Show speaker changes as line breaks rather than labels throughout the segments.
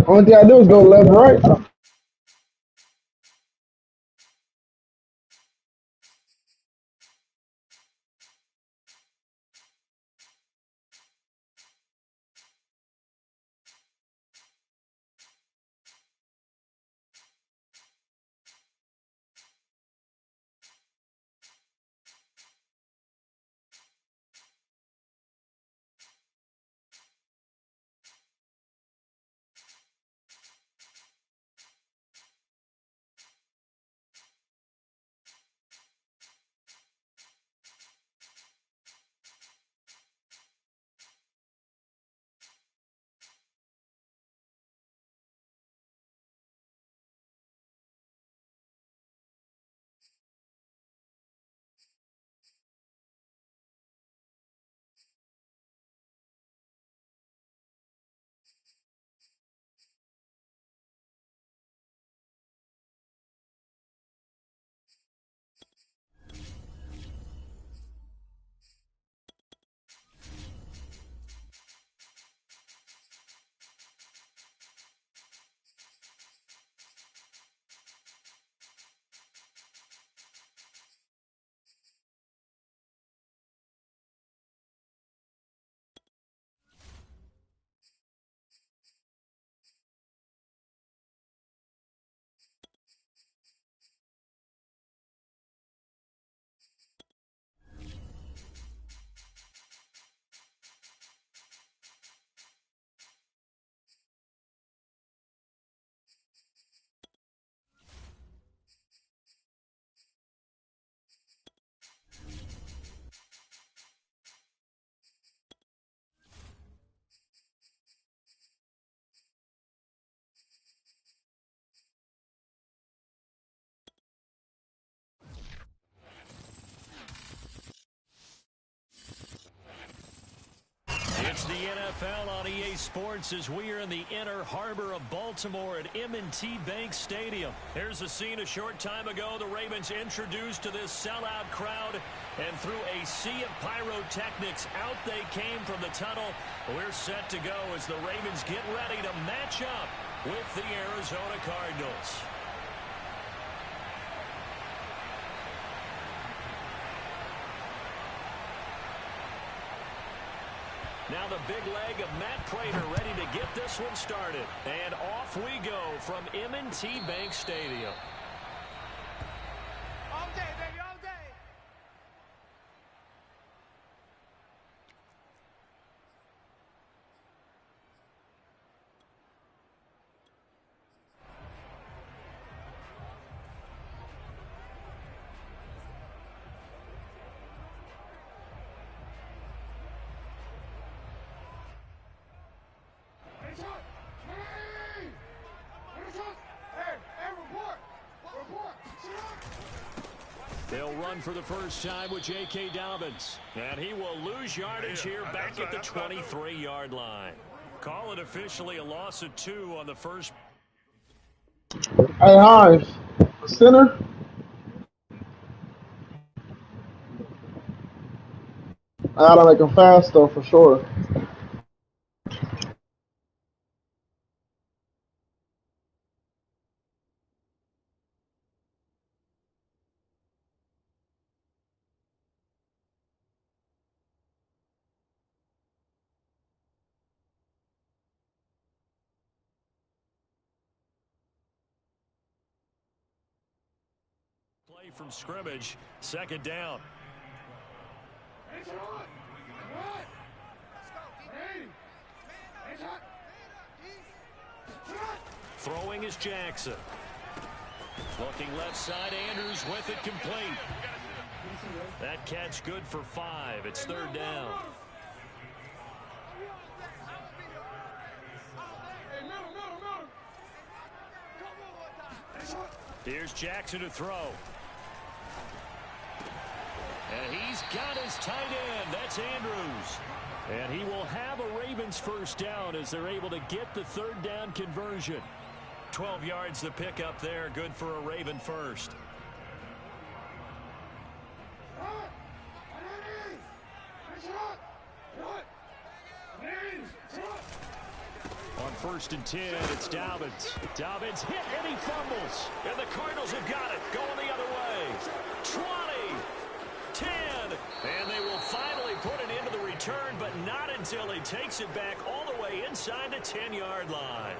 Only thing I do is go left and right.
It's the NFL on EA Sports as we are in the inner harbor of Baltimore at M&T Bank Stadium. Here's a scene a short time ago. The Ravens introduced to this sellout crowd, and through a sea of pyrotechnics, out they came from the tunnel. We're set to go as the Ravens get ready to match up with the Arizona Cardinals. Now the big leg of Matt Prater ready to get this one started. And off we go from M&T Bank Stadium.
All day, baby, all day.
They'll run for the first time with J.K. Dobbins. And he will lose yardage here back at the 23-yard line. Call it officially a loss of 2 on the first.
Hey, Hines, center. I gotta make him fast though for sure.
Play from scrimmage, second down. Throwing is Jackson. Looking left side, Andrews with it complete. That catch good for 5. It's third down. Here's Jackson to throw. And he's got his tight end. That's Andrews. And he will have a Ravens first down as they're able to get the third down conversion. 12 yards to pick up there. Good for a Raven first. On first and 10. It's Dobbins. Dobbins hit and he fumbles. And the Cardinals have got it. Going the other way. 20, 10. And they will finally put it into the return, but not until he takes it back all the way inside the 10-yard line.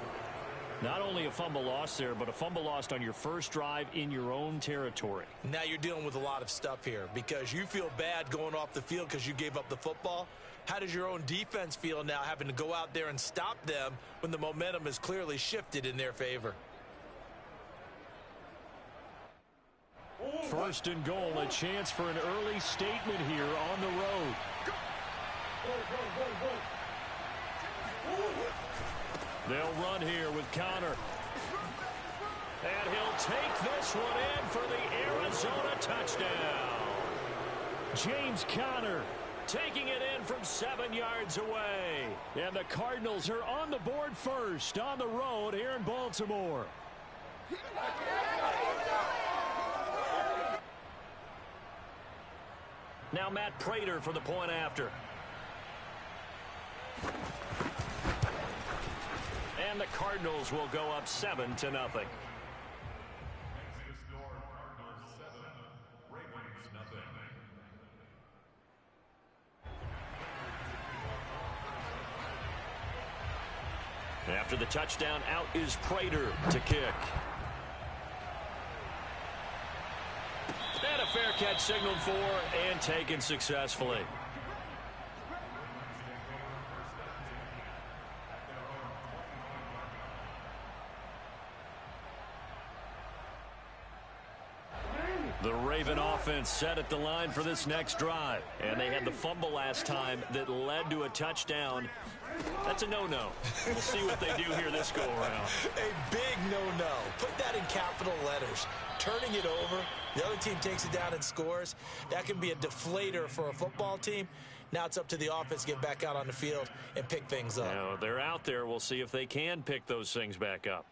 Not only a fumble loss there, but a fumble lost on your first drive in your own territory.
Now you're dealing with a lot of stuff here because you feel bad going off the field because you gave up the football. How does your own defense feel now having to go out there and stop them when the momentum is clearly shifted in their favor?
First and goal, a chance for an early statement here on the road. They'll run here with Conner. And he'll take this one in for the Arizona touchdown. James Conner taking it in from 7 yards away. And the Cardinals are on the board first on the road here in Baltimore. Now Matt Prater for the point after. And the Cardinals will go up 7-0. After the touchdown, out is Prater to kick. And a fair catch signaled for and taken successfully. The Raven offense set at the line for this next drive. And they had the fumble last time that led to a touchdown. That's a no-no. We'll see what they do here this go-around.
A big no-no. Put that in capital letters. Turning it over, the other team takes it down and scores. That can be a deflator for a football team. Now it's up to the offense to get back out on the field and pick things up.
Now, they're out there. We'll see if they can pick those things back up.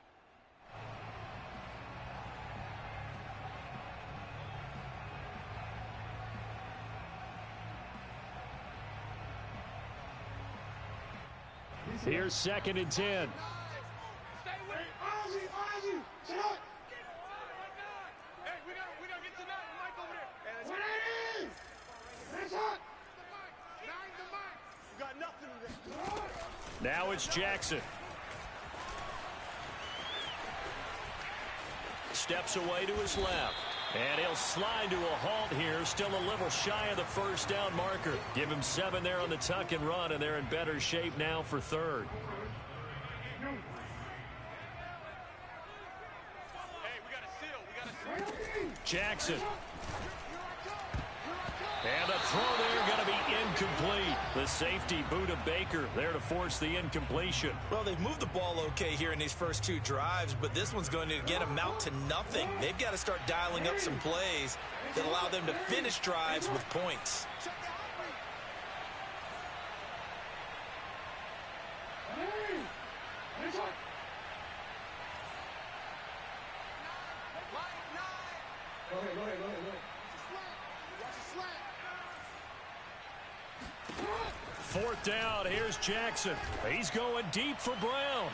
Here's 2nd and 10.
Stay with it. Hey, we gotta get to that mic over there. What it is? It's hot. The mic. You got nothing.
Now it's Jackson. Steps away to his left. And he'll slide to a halt here. Still a little shy of the first down marker. Give him 7 there on the tuck and run, and they're in better shape now for 3rd.
Hey, we got a seal.
Jackson. And the throw there going to be incomplete. The safety, Buda Baker, there to force the incompletion.
Well, they've moved the ball okay here in these first 2 drives, but this one's going to, again, amount to nothing. They've got to start dialing up some plays that allow them to finish drives with points.
Go ahead.
4th down. Here's Jackson. He's going deep for Brown.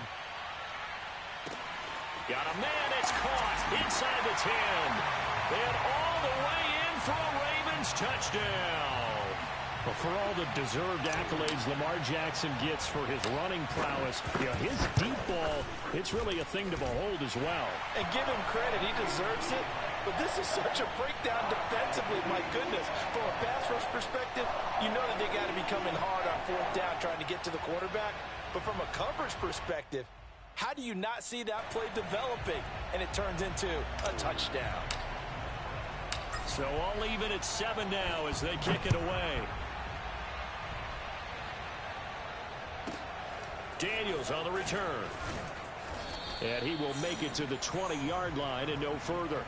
Got a man. It's caught inside the 10. And all the way in for a Ravens touchdown. Well, for all the deserved accolades Lamar Jackson gets for his running prowess, his deep ball, it's really a thing to behold as well.
And give him credit. He deserves it. But this is such a breakdown defensively. My goodness. From a pass rush perspective, you know that they got to be coming hard on 4th down trying to get to the quarterback. But from a coverage perspective, how do you not see that play developing? And it turns into a touchdown.
So I'll leave it at 7 now as they kick it away. Daniels on the return. And he will make it to the 20-yard line and no further.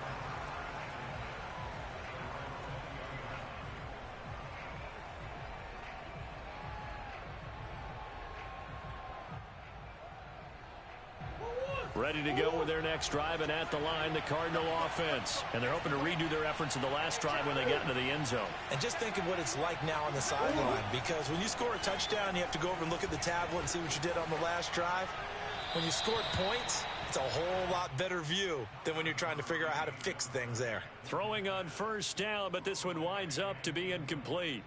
Ready to go with their next drive, and at the line, the Cardinal offense. And they're hoping to redo their efforts in the last drive when they got into the end zone.
And just think of what it's like now on the sideline, because when you score a touchdown, you have to go over and look at the tablet and see what you did on the last drive. When you scored points, it's a whole lot better view than when you're trying to figure out how to fix things there.
Throwing on first down, but this one winds up to be incomplete.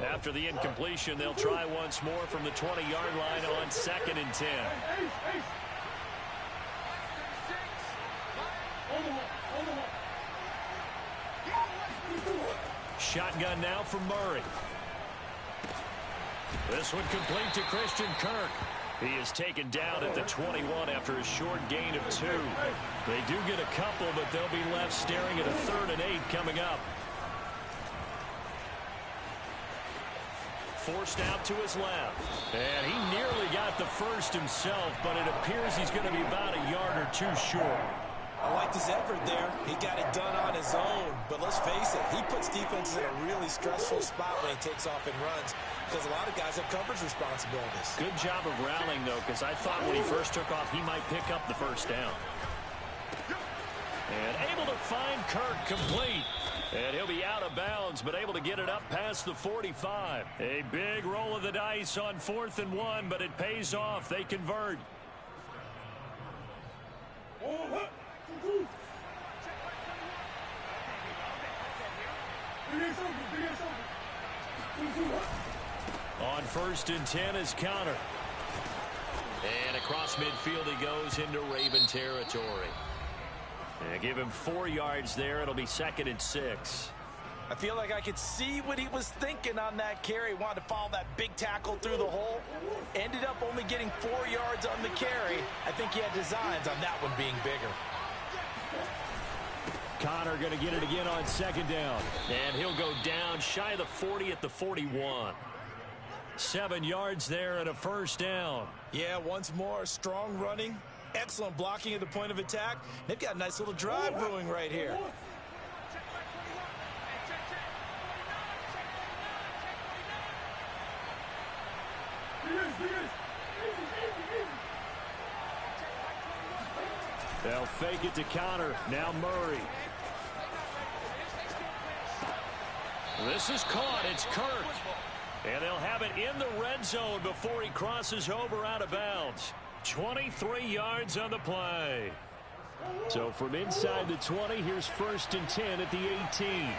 After the incompletion, they'll try once more from the 20-yard line on 2nd and 10. Shotgun now from Murray. This one complete to Christian Kirk. He is taken down at the 21 after a short gain of 2. They do get a couple, but they'll be left staring at a 3rd and 8 coming up. Forced out to his left. And he nearly got the first himself, but it appears he's going to be about a yard or 2 short.
I liked his effort there. He got it done on his own. But let's face it, he puts defenses in a really stressful spot when he takes off and runs because a lot of guys have coverage responsibilities.
Good job of rallying, though, because I thought when he first took off, he might pick up the first down. And able to find Kirk complete. And he'll be out of bounds, but able to get it up past the 45. A big roll of the dice on 4th and 1, but it pays off. They convert. On 1st and 10 is Conner. And across midfield he goes into Raven territory. And give him 4 yards there. It'll be 2nd and 6.
I feel like I could see what he was thinking on that carry. Wanted to follow that big tackle through the hole. Ended up only getting 4 yards on the carry. I think he had designs on that one being bigger.
Conner going to get it again on 2nd down. And he'll go down shy of the 40 at the 41. 7 yards there and a 1st down.
Yeah, once more, strong running. Excellent blocking at the point of attack. They've got a nice little drive brewing right here.
They'll fake it to Conner. Now Murray. This is caught. It's Kirk. And they'll have it in the red zone before he crosses over out of bounds. 23 yards on the play. So from inside the 20, here's 1st and 10 at the 18.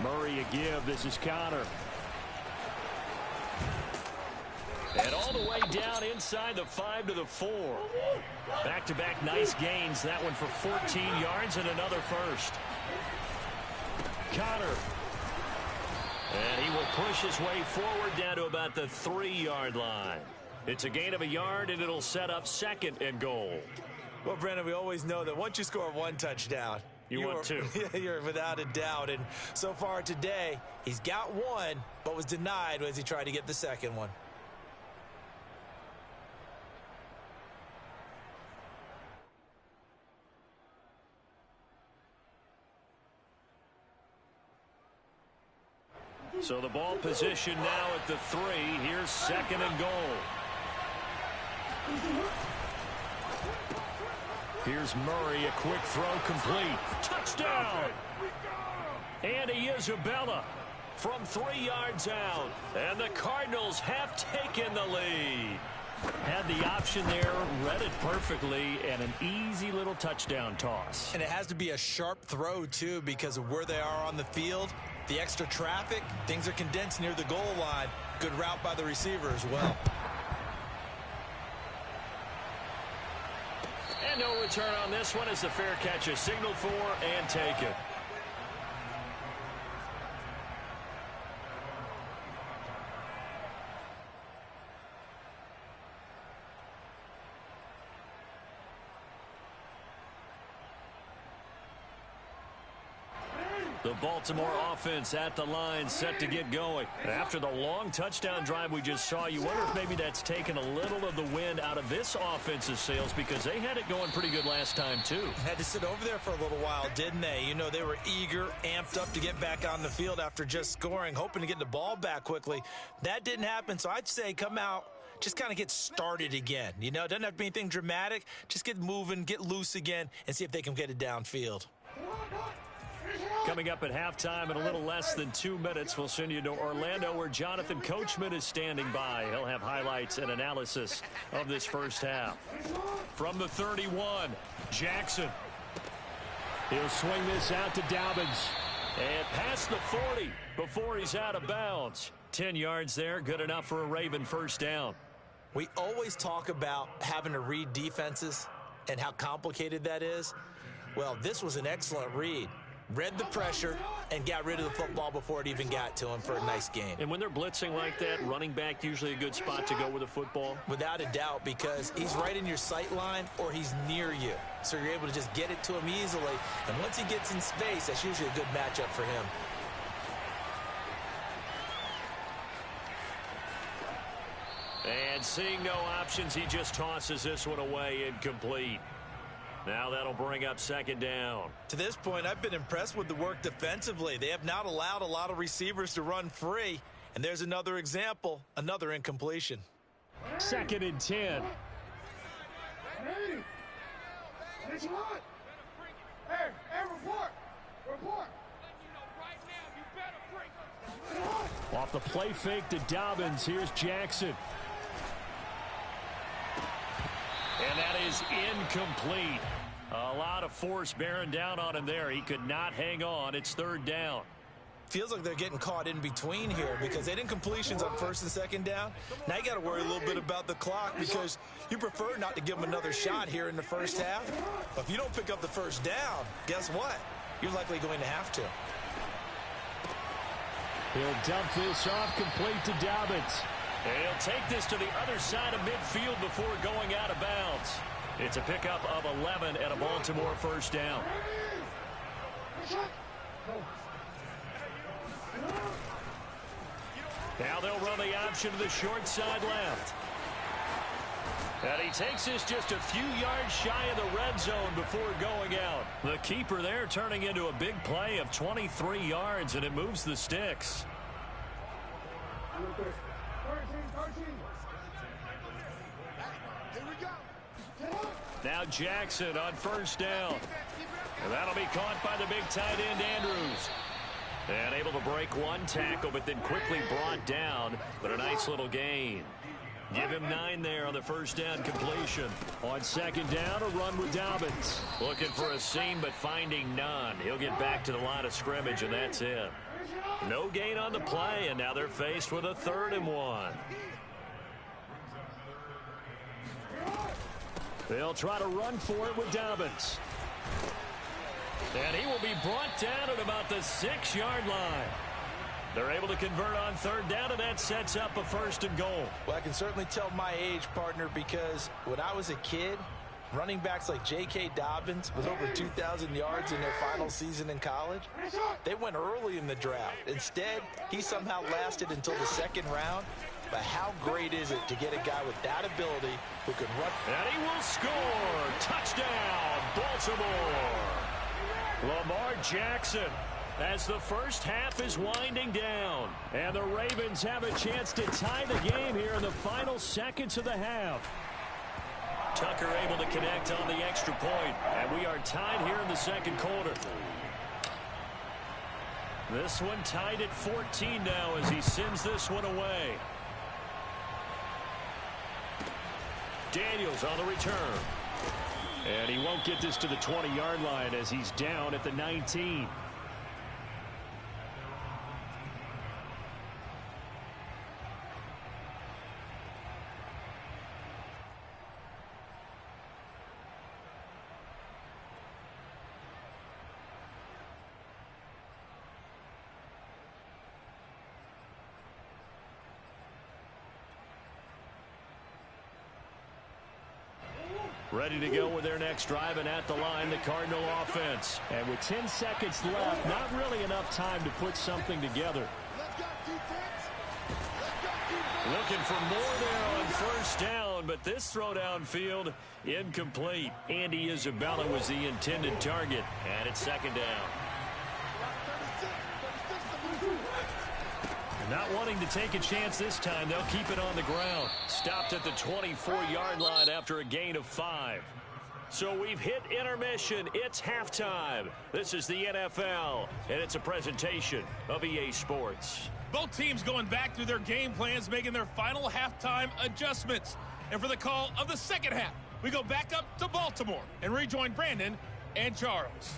Murray a give. This is Conner. And all the way down inside the 5 to the 4. Back-to-back nice gains. That one for 14 yards and another first. Conner. And he will push his way forward down to about the 3-yard line. It's a gain of a yard, and it'll set up 2nd and goal.
Well, Brendan, we always know that once you score 1 touchdown,
you want 2.
You're without a doubt. And so far today, he's got 1, but was denied as he tried to get the 2nd one.
So the ball position now at the 3. Here's 2nd and goal. Here's Murray, a quick throw complete. Touchdown! Andy Isabella from 3 yards out. And the Cardinals have taken the lead. Had the option there, read it perfectly, and an easy little touchdown toss.
And it has to be a sharp throw, too, because of where they are on the field. The extra traffic, things are condensed near the goal line. Good route by the receiver as well.
And no return on this one as the fair catch is signaled for and taken. The Baltimore offense at the line, set to get going. And after the long touchdown drive we just saw, you wonder if maybe that's taken a little of the wind out of this offense's sails, because they had it going pretty good last time, too.
Had to sit over there for a little while, didn't they? You know, they were eager, amped up to get back on the field after just scoring, hoping to get the ball back quickly. That didn't happen, so I'd say come out, just kind of get started again. You know, it doesn't have to be anything dramatic. Just get moving, get loose again, and see if they can get it downfield.
Coming up at halftime in a little less than 2 minutes, we'll send you to Orlando where Jonathan Coachman is standing by. He'll have highlights and analysis of this first half. From the 31, Jackson. He'll swing this out to Dobbins. And past the 40 before he's out of bounds. 10 yards there, good enough for a Raven first down.
We always talk about having to read defenses and how complicated that is. Well, this was an excellent read. Read the pressure and got rid of the football before it even got to him for a nice game.
And when they're blitzing like that, running back usually a good spot to go with the football?
Without a doubt, because he's right in your sight line or he's near you. So you're able to just get it to him easily. And once he gets in space, that's usually a good matchup for him.
And seeing no options, he just tosses this one away incomplete. Now that'll bring up second down.
To this point, I've been impressed with the work defensively. They have not allowed a lot of receivers to run free. And there's another example, another incompletion.
Second and 10.
Hey, report.
Off the play fake to Dobbins, here's Jackson. And that is incomplete. A lot of force bearing down on him there. He could not hang on. It's third down.
Feels like they're getting caught in between here because they did incompletions on first and second down. Now you got to worry a little bit about the clock because you prefer not to give them another shot here in the first half. But if you don't pick up the first down, guess what? You're likely going to have to.
He'll dump this off complete to Dobbins. And he'll take this to the other side of midfield before going out of bounds. It's a pickup of 11 and a Baltimore first down. Now they'll run the option to the short side left. And he takes this just a few yards shy of the red zone before going out. The keeper there turning into a big play of 23 yards, and it moves the sticks. Now Jackson on first down. And that'll be caught by the big tight end Andrews. And able to break one tackle, but then quickly brought down. But a nice little gain. Give him 9 there on the first down completion. On second down, a run with Dobbins. Looking for a seam, but finding none. He'll get back to the line of scrimmage, and that's it. No gain on the play, and now they're faced with a 3rd and 1. They'll try to run for it with Dobbins. And he will be brought down at about the 6-yard line. They're able to convert on third down, and that sets up a 1st and goal.
Well, I can certainly tell my age, partner, because when I was a kid, running backs like J.K. Dobbins with over 2,000 yards in their final season in college, they went early in the draft. Instead, he somehow lasted until the 2nd round. But how great is it to get a guy with that ability who can run?
And he will score. Touchdown, Baltimore. Lamar Jackson, as the first half is winding down. And the Ravens have a chance to tie the game here in the final seconds of the half. Tucker able to connect on the extra point, and we are tied here in the second quarter. This one tied at 14 now as he sends this one away. Daniels on the return. And he won't get this to the 20-yard line as he's down at the 19. Ready to go with their next drive, and at the line, the Cardinal offense. And with 10 seconds left, not really enough time to put something together. Looking for more there on first down, but this throw downfield, incomplete. Andy Isabella was the intended target, and it's second down. Not wanting to take a chance this time, they'll keep it on the ground. Stopped at the 24-yard line after a gain of 5. So we've hit intermission. It's halftime. This is the NFL, and it's a presentation of EA Sports.
Both teams going back through their game plans, making their final halftime adjustments. And for the call of the second half, we go back up to Baltimore and rejoin Brandon and Charles.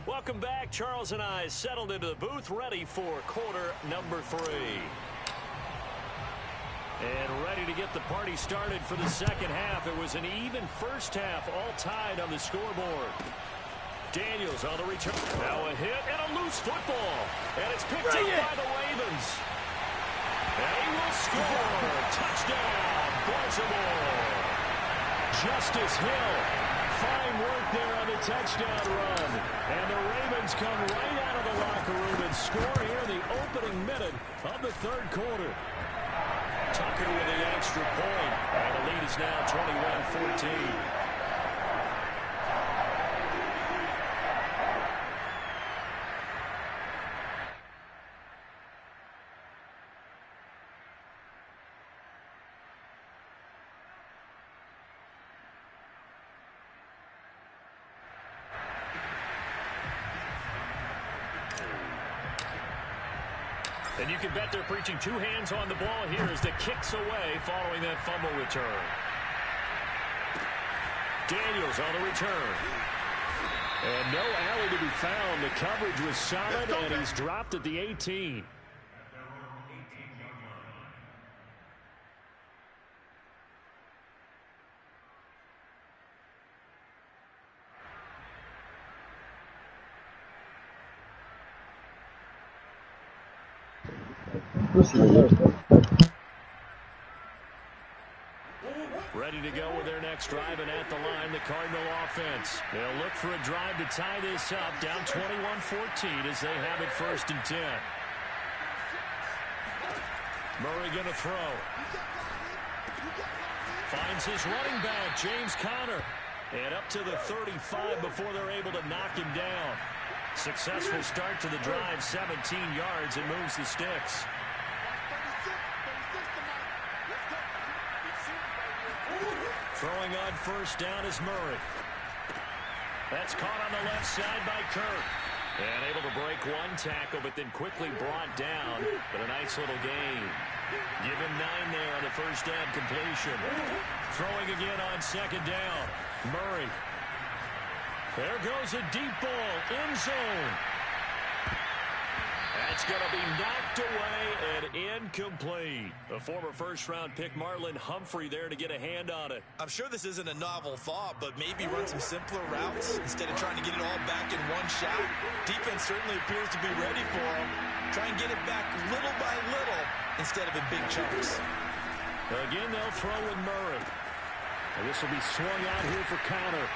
Welcome back. Charles and I settled into the booth, ready for quarter number 3. And ready to get the party started for the second half. It was an even first half, all tied on the scoreboard. Daniels on the return. Now a hit and a loose football. And it's picked up by the Ravens. And he will score. Touchdown, Baltimore. Justice Hill. Fine work there on the touchdown run. And the Ravens come right out of the locker room and score here in the opening minute of the third quarter. Tucker with the extra point. And the lead is now 21-14. And you can bet they're preaching two hands on the ball here as the kick's away following that fumble return. Daniels on the return. And no alley to be found. The coverage was solid, and he's dropped at the 18. Ready to go with their next drive, and at the line, the Cardinal offense. They'll look for a drive to tie this up, down 21-14 as they have it 1st and 10. Murray going to throw. Finds his running back, James Conner. And up to the 35 before they're able to knock him down. Successful start to the drive, 17 yards, and moves the sticks. Throwing on first down is Murray. That's caught on the left side by Kirk. And able to break one tackle, but then quickly brought down. But a nice little gain. Give him 9 there on the first down completion. Throwing again on second down. Murray. There goes a deep ball. End zone. That's going to be knocked away and incomplete. A former first-round pick, Marlon Humphrey, there to get a hand on it.
I'm sure this isn't a novel thought, but maybe run some simpler routes instead of trying to get it all back in one shot. Defense certainly appears to be ready for him. Try and get it back little by little instead of in big chunks.
Again, they'll throw with Murray. And this will be swung out here for Conner.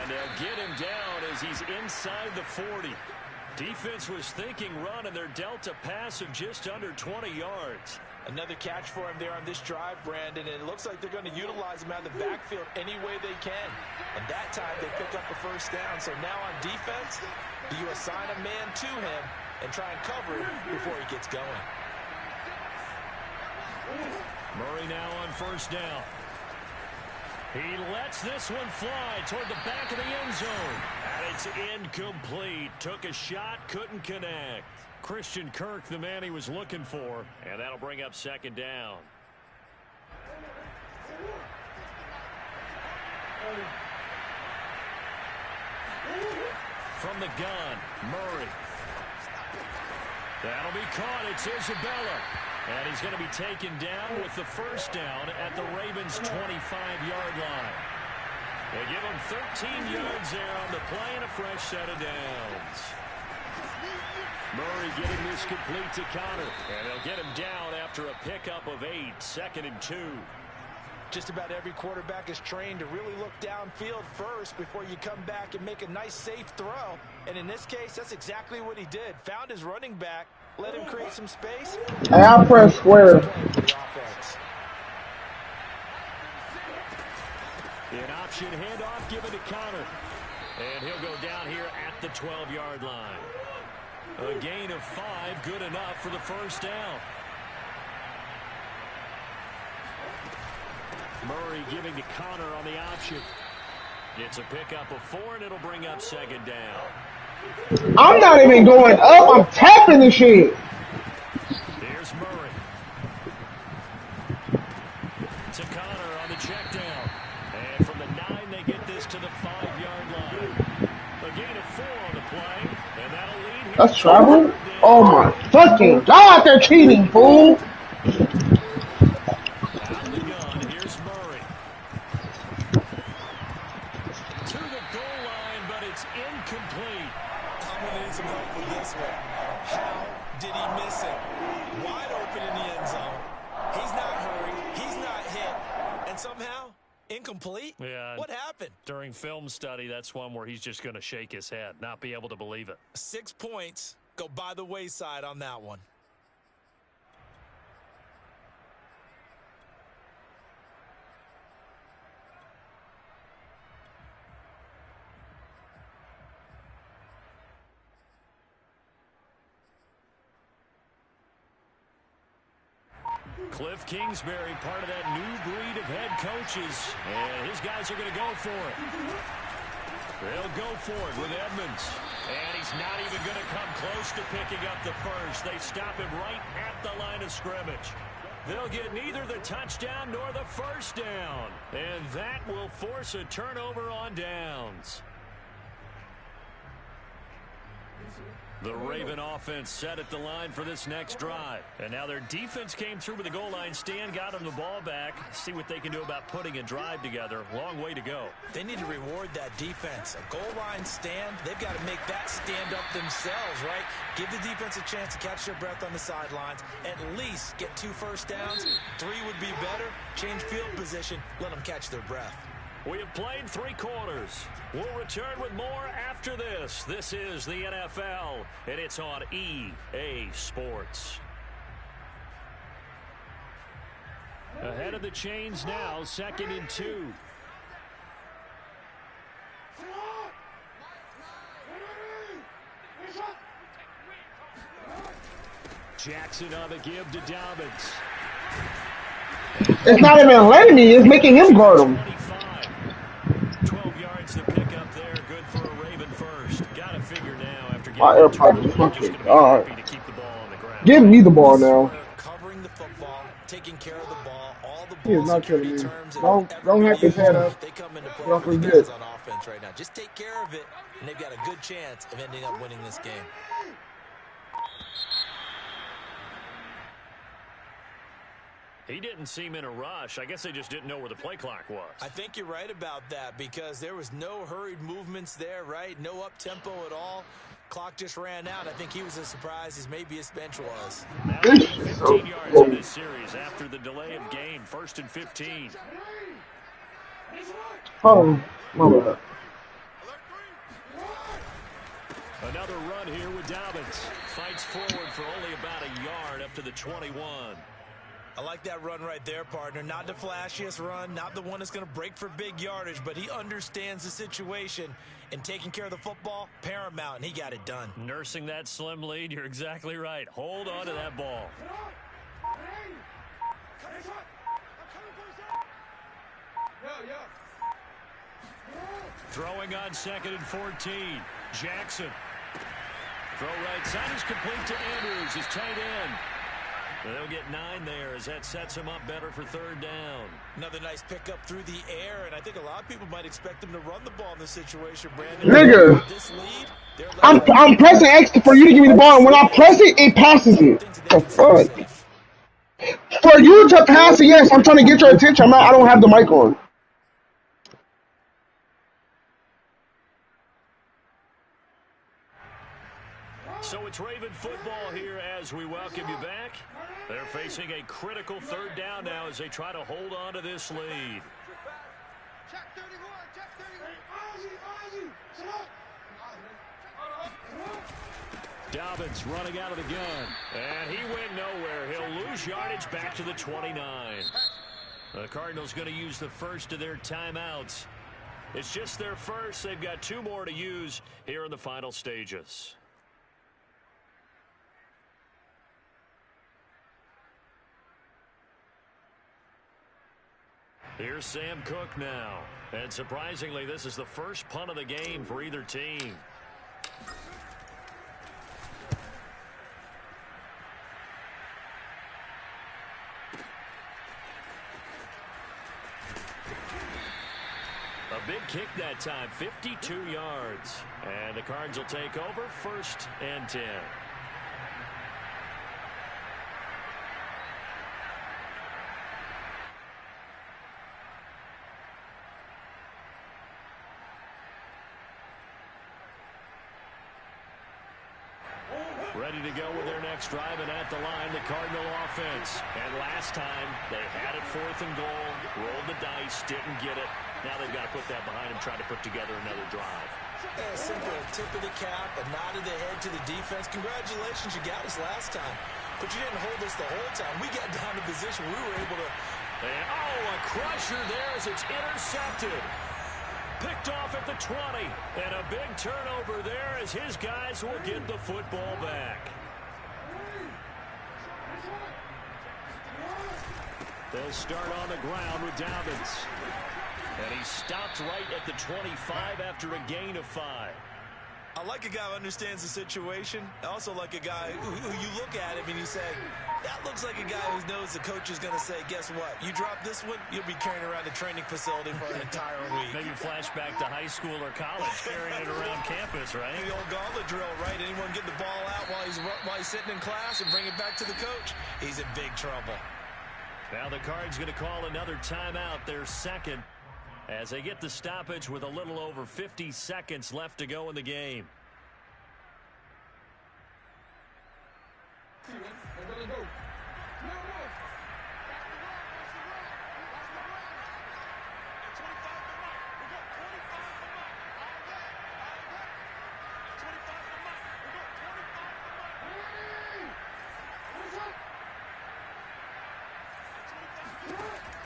And they'll get him down as he's inside the 40. Defense was thinking run, and they're dealt a pass of just under 20 yards.
Another catch for him there on this drive, Brandon, and it looks like they're going to utilize him out of the backfield any way they can. And that time they pick up a first down. So now on defense, do you assign a man to him and try and cover him before he gets going?
Murray now on first down. He lets this one fly toward the back of the end zone. And it's incomplete. Took a shot, couldn't connect. Christian Kirk, the man he was looking for. And that'll bring up second down. From the gun, Murray. That'll be caught. It's Isabella. And he's going to be taken down with the first down at the Ravens' 25-yard line. They give him 13 yards there on the play and a fresh set of downs. Murray getting this complete to Connor. And they'll get him down after a pickup of 8, 2nd and 2.
Just about every quarterback is trained to really look downfield first before you come back and make a nice, safe throw. And in this case, that's exactly what he did. Found his running back, let him create some space.
Hey, I press square.
An option handoff given to Connor. And he'll go down here at the 12-yard line. A gain of 5, good enough for the first down. Murray giving to Connor on the option. It's a pickup of 4, and it'll bring up second down.
I'm not even going up. I'm tapping the shit.
Here's Murray. To Connor on the check down. And from the 9, they get this to the 5-yard line. A gain of 4 on the play, and that'll lead him.
That's travel? Oh my fucking God, they're cheating, fool.
Incomplete?
Yeah.
What happened?
During film study, that's one where he's just going to shake his head, not be able to believe it.
6 points go by the wayside on that one.
Cliff Kingsbury, part of that new breed of head coaches. And his guys are going to go for it. They'll go for it with Edmonds. And he's not even going to come close to picking up the first. They stop him right at the line of scrimmage. They'll get neither the touchdown nor the first down. And that will force a turnover on downs. The Raven offense set at the line for this next drive. And now their defense came through with the goal line stand, got them the ball back. See what they can do about putting a drive together. Long way to go.
They need to reward that defense. A goal line stand, they've got to make that stand up themselves, right? Give the defense a chance to catch their breath on the sidelines. At least get 2 first downs. 3 would be better. Change field position. Let them catch their breath.
We have played 3 quarters. We'll return with more after this. This is the NFL, and it's on EA Sports. Ahead of the chains now, 2nd and 2. Jackson on the give to Dobbins.
It's not even letting me. It's making him guard him.
12 yards to pick up there. Good for a Raven first. Got to figure now after getting
My AirPods is fucking. All right.
to keep the ball on the ground.
Give me the ball now.
Covering the football, taking care of the ball, all the
He is
ball
not
security
killing me.
terms.
Don't have his head up.
They come into play
Don't
for the
forget.
guys on offense right now. Just take care of it, and they've got a good chance of ending up winning this game.
He didn't seem in a rush. I guess they just didn't know where the play clock was.
I think you're right about that because there was no hurried movements there, right? No up-tempo at all. Clock just ran out. I think he was as surprised as maybe his bench was.
Now 15 yards in this series after the delay of game. 1st and 15.
Oh, my bad.
Another run here with Dobbins. Fights forward for only about a yard up to the 21.
I like that run right there, partner. Not the flashiest run, not the one that's going to break for big yardage, but he understands the situation, and taking care of the football, paramount, and he got it done.
Nursing that slim lead, you're exactly right. Hold on to that ball. Throwing on 2nd and 14. Jackson. Throw right side is complete to Andrews, his tight end. They'll get 9 there as that sets him up better for 3rd down.
Another nice pickup through the air, and I think a lot of people might expect him to run the ball in this situation, Brandon.
Nigga,
This lead,
I'm pressing X for you to give me the ball, and when I press it, it passes it. The fuck? For you to pass it, yes, I'm trying to get your attention. I don't have the mic on.
So it's Raven football here as we welcome you back. They're facing a critical 3rd down now as they try to hold on to this lead.
Check 31, check 31.
Dobbins running out of the gun. And he went nowhere. He'll lose yardage back to the 29. The Cardinals going to use the first of their timeouts. It's just their first. They've got 2 more to use here in the final stages. Here's Sam Cook now. And surprisingly, this is the first punt of the game for either team. A big kick that time, 52 yards. And the Cards will take over 1st and 10. Ready to go with their next drive, and at the line, the Cardinal offense. And last time, they had it 4th and goal, rolled the dice, didn't get it. Now they've got to put that behind them, try to put together another drive.
A simple tip of the cap, a nod of the head to the defense. Congratulations, you got us last time. But you didn't hold us the whole time. We got down to position. We were able to...
And, a crusher there as it's intercepted. Picked off at the 20, and a big turnover there as his guys will get the football back. They'll start on the ground with Dobbins. And he stopped right at the 25 after a gain of 5.
I like a guy who understands the situation. I also like a guy who you look at him and you say, that looks like a guy who knows the coach is going to say, guess what? You drop this one, you'll be carrying around the training facility for an entire week.
Maybe flashback to high school or college, carrying it around campus, right?
The old gauntlet drill, right? Anyone get the ball out while he's sitting in class and bring it back to the coach? He's in big trouble.
Now the Cards going to call another timeout, their 2nd, as they get the stoppage with a little over 50 seconds left to go in the game.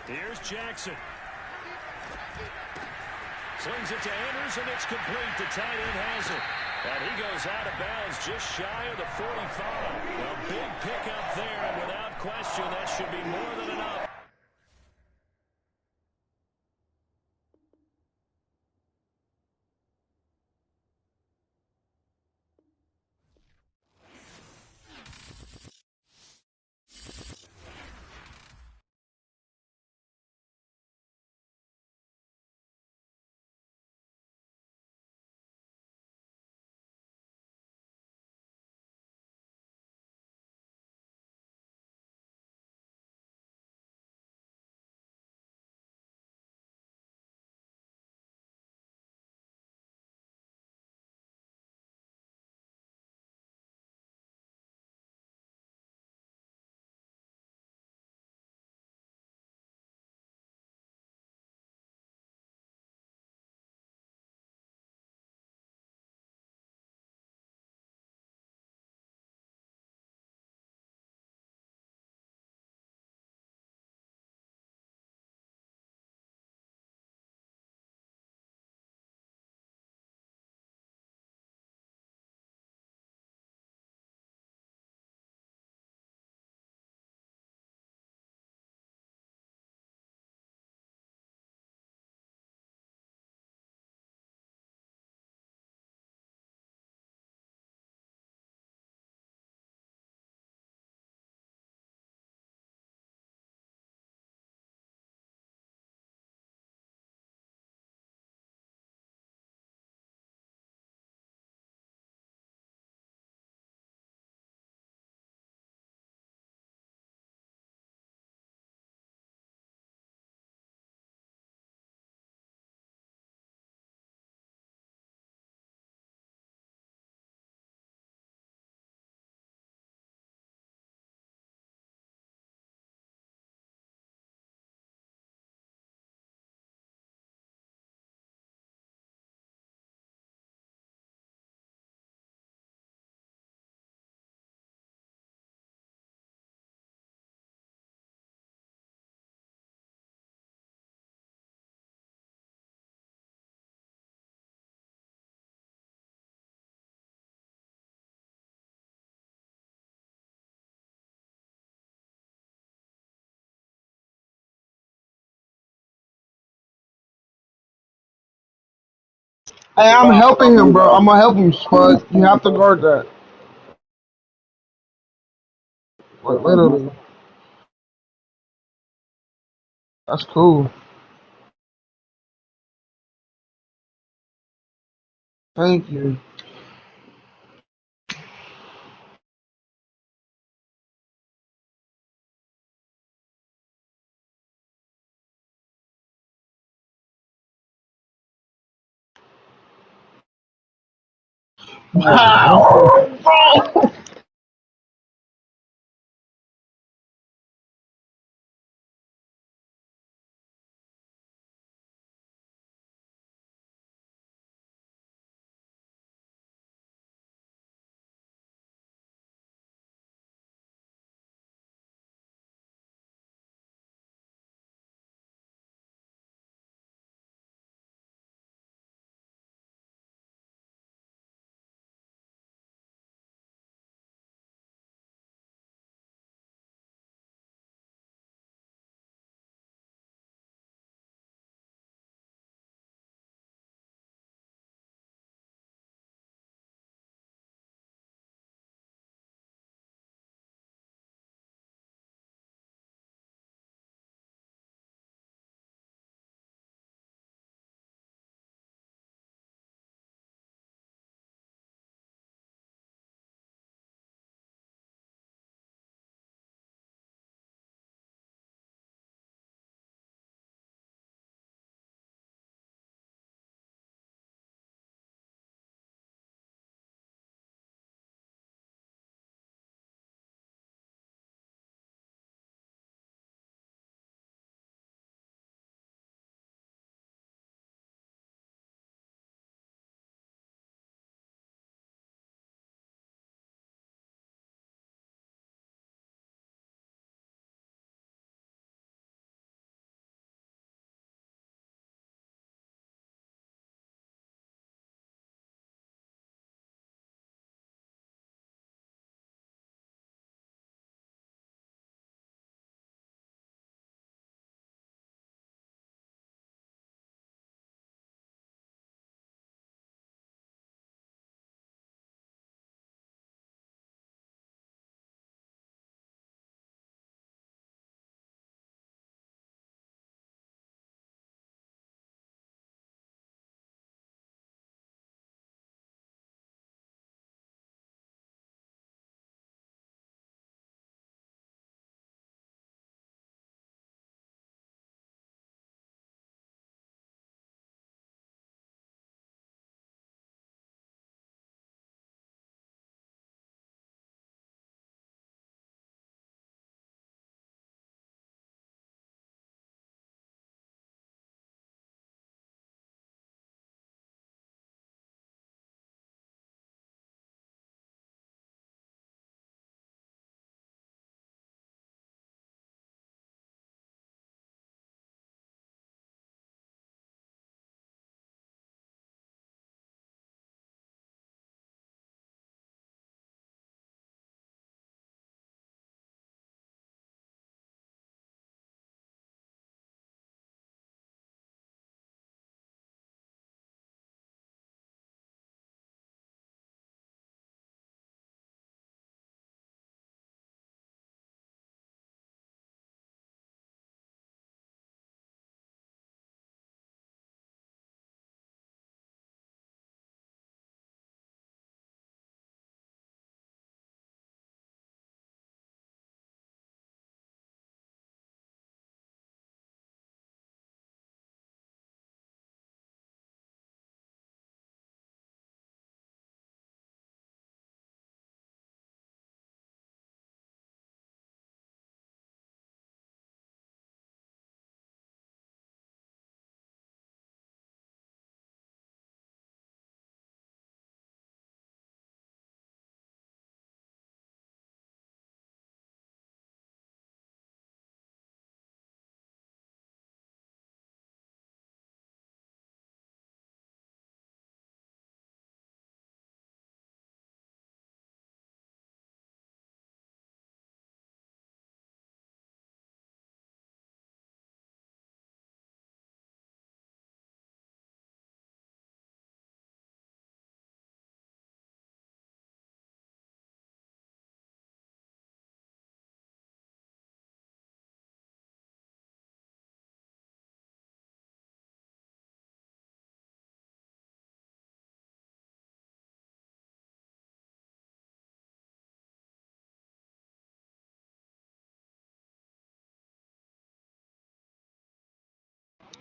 Here's Jackson. Slings it to Andrews, and it's complete. The tight end has it. And he goes out of bounds just shy of the 45. A big pickup there, and without question, that should be more than enough.
Hey, I'm helping him, bro. I'm gonna help him, Spud. You have to guard that. Like, literally. That's cool. Thank you. Wow.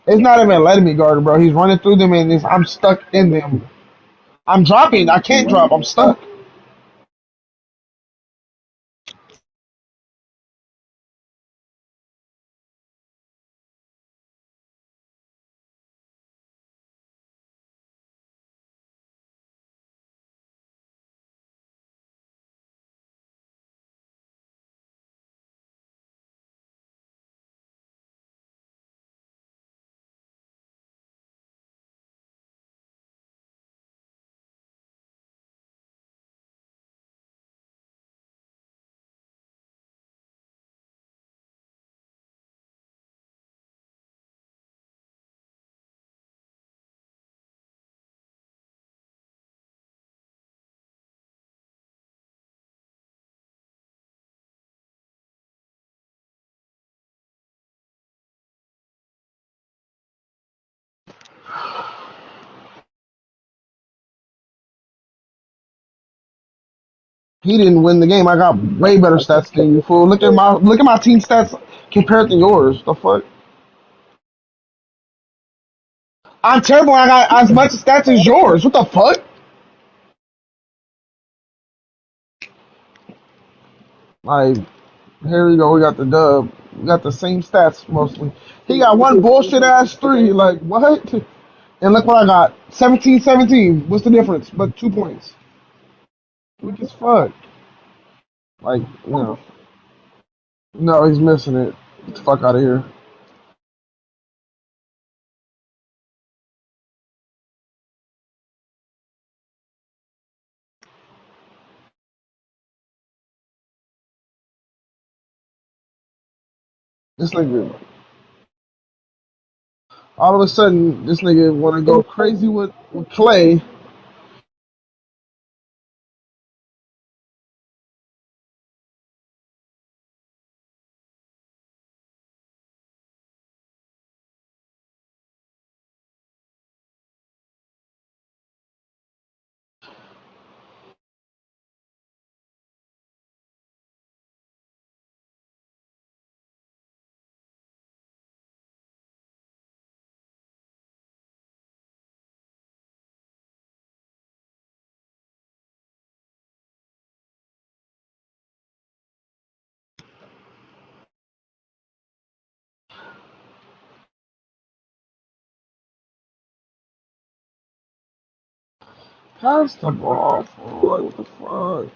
It's not even letting me guard, bro. He's running through them, and I'm stuck in them. I'm dropping. I can't drop. I'm stuck. He didn't win the game. I got way better stats than you, fool. Look at my team stats compared to yours. The fuck? I'm terrible. I got as much stats as yours. What the fuck? Like, here we go. We got the dub. We got the same stats mostly. He got one bullshit ass three. Like, what? And look what I got. 17-17. What's the difference? But 2 points. Weak as fuck. Like, no. No, he's missing it. Get the fuck out of here. This nigga, all of a sudden, this nigga want to go crazy with Clay. Pass the ball. Fool. Like, what the fuck?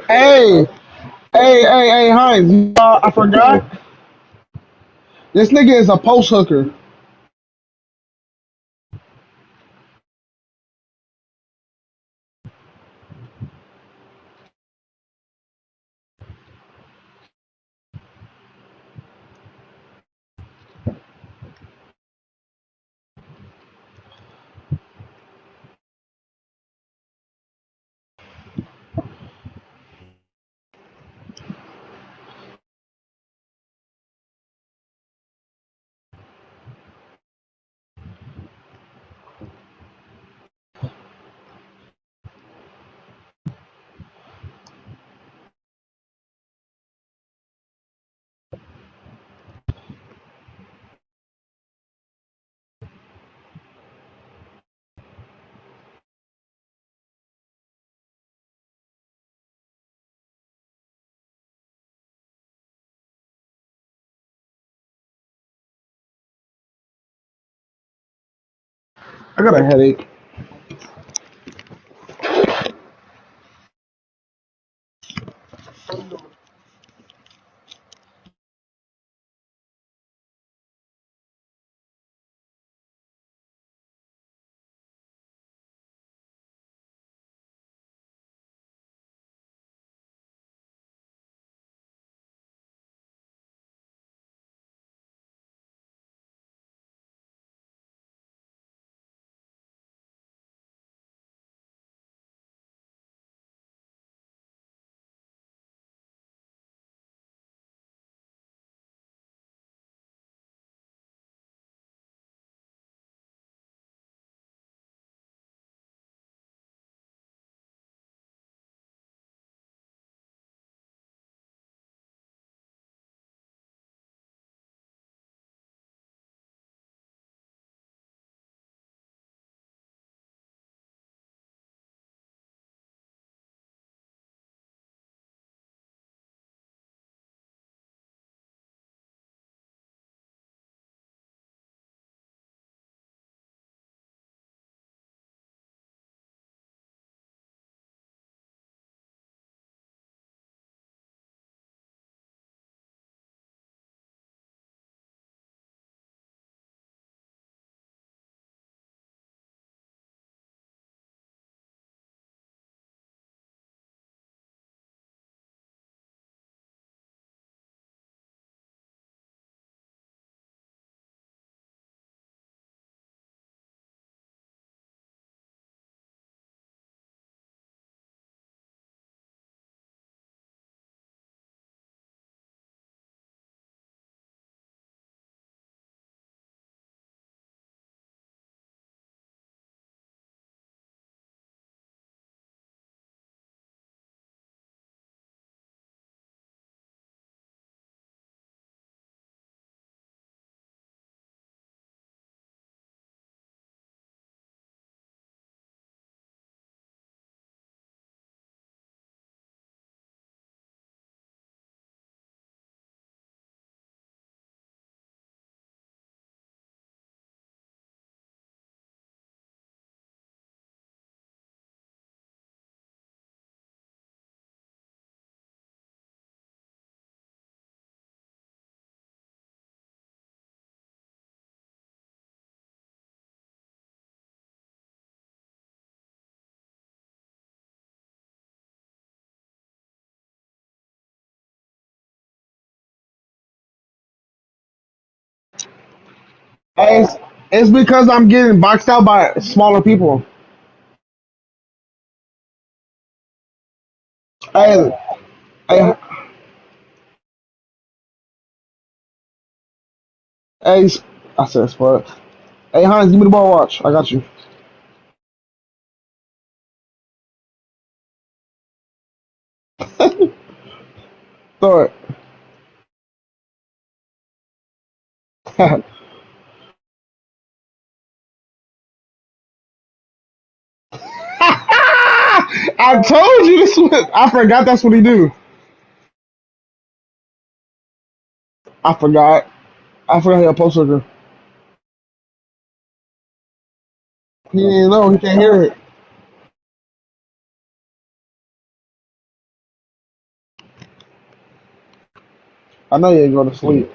Hey, hey, Hines. I forgot. This nigga is a post hooker. I got a headache. Hey, it's because I'm getting boxed out by smaller people. Hey, hey, hey, I said sport. Hey, Hines, give me the ball. Watch. I got you. Throw it. I told you this was. I forgot that's what he do. I forgot. I forgot he a post hooker. He didn't know. He can't hear it. I know you ain't going to sleep.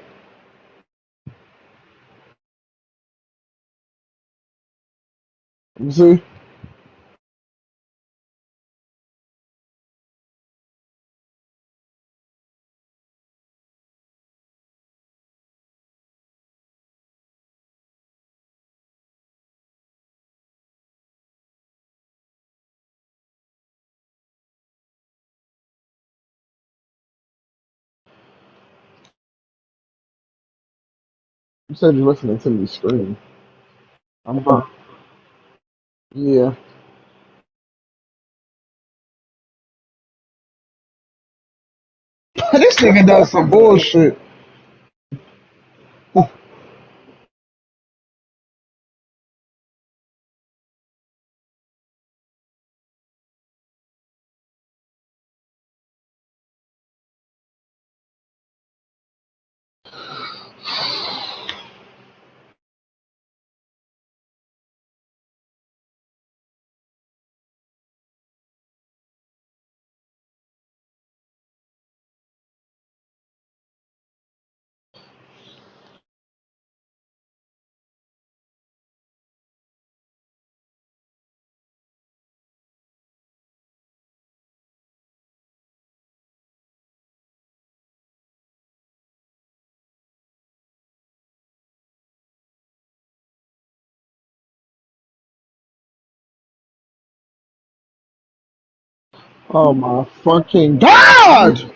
You see? You said you're listening to me scream. I'm not. Yeah. This nigga does some bullshit. Oh my fucking god!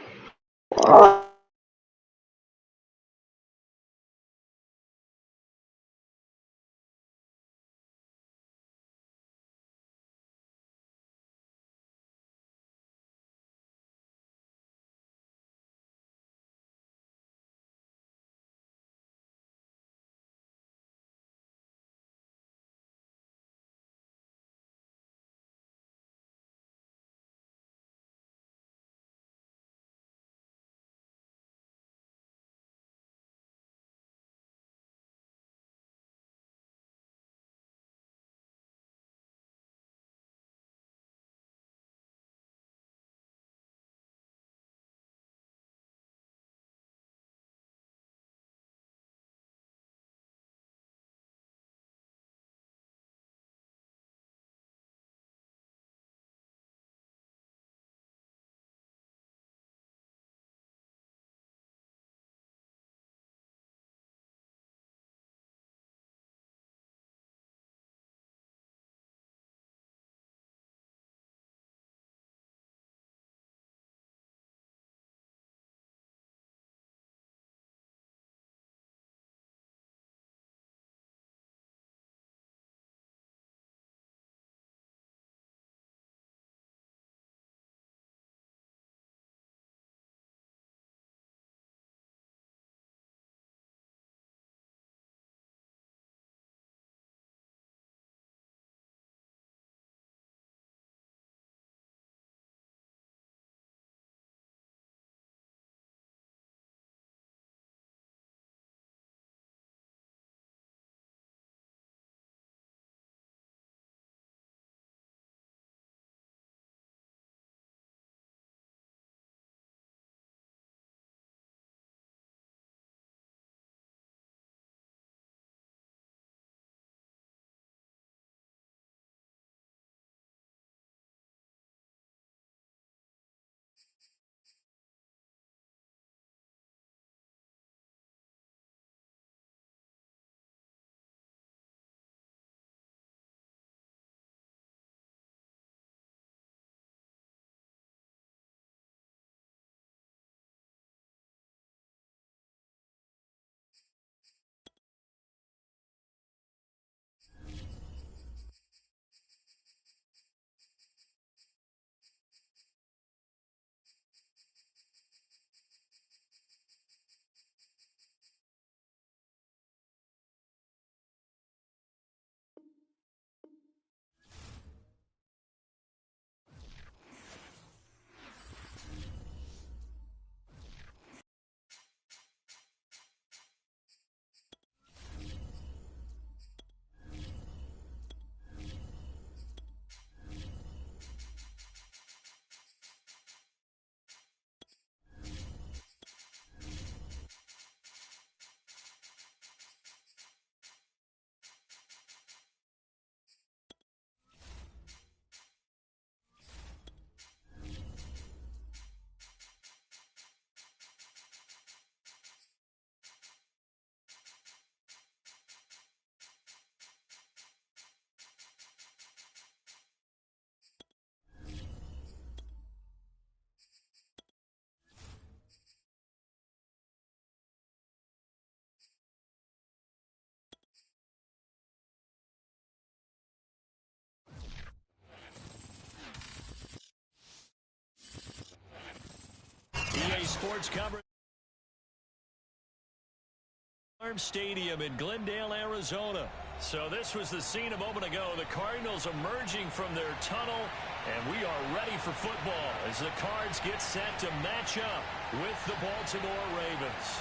EA Sports coverage. Stadium in Glendale, Arizona. So this was the scene a moment ago. The Cardinals emerging from their tunnel, and we are ready for football as the Cards get set to match up with the Baltimore Ravens.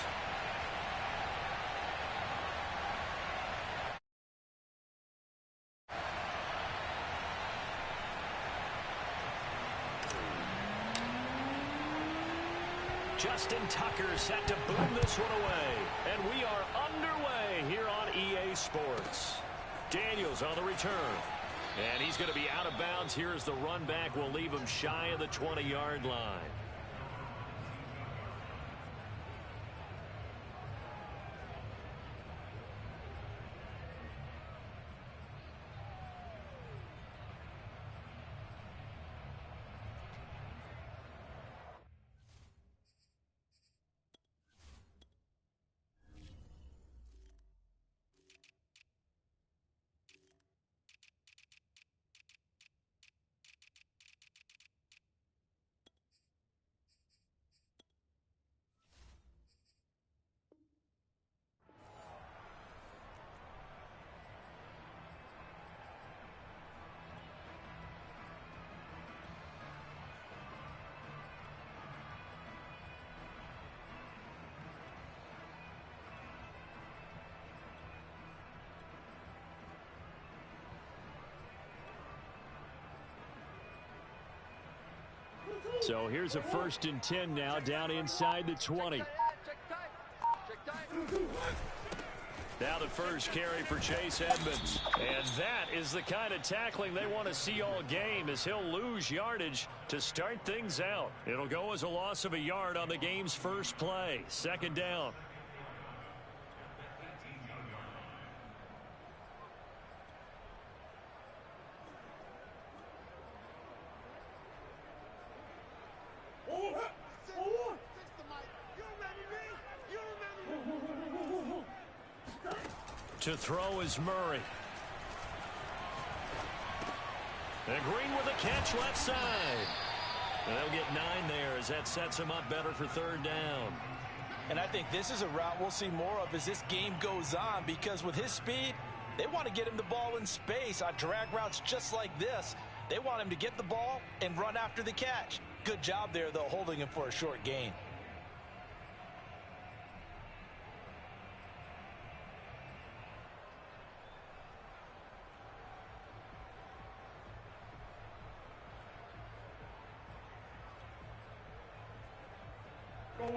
Justin Tucker set to boom this one away. And we are underway here on EA Sports. Daniels on the return. And he's going to be out of bounds here as the run back will leave him shy of the 20-yard line. So here's a 1st and 10 now down inside the 20. Now the first carry for Chase Edmonds. And that is the kind of tackling they want to see all game as he'll lose yardage to start things out. It'll go as a loss of a yard on the game's first play. 2nd down. To throw is Murray. And Green with a catch left side. And they'll get 9 there as that sets him up better for 3rd down.
And I think this is a route we'll see more of as this game goes on, because with his speed, they want to get him the ball in space on drag routes just like this. They want him to get the ball and run after the catch. Good job there, though, holding him for a short gain.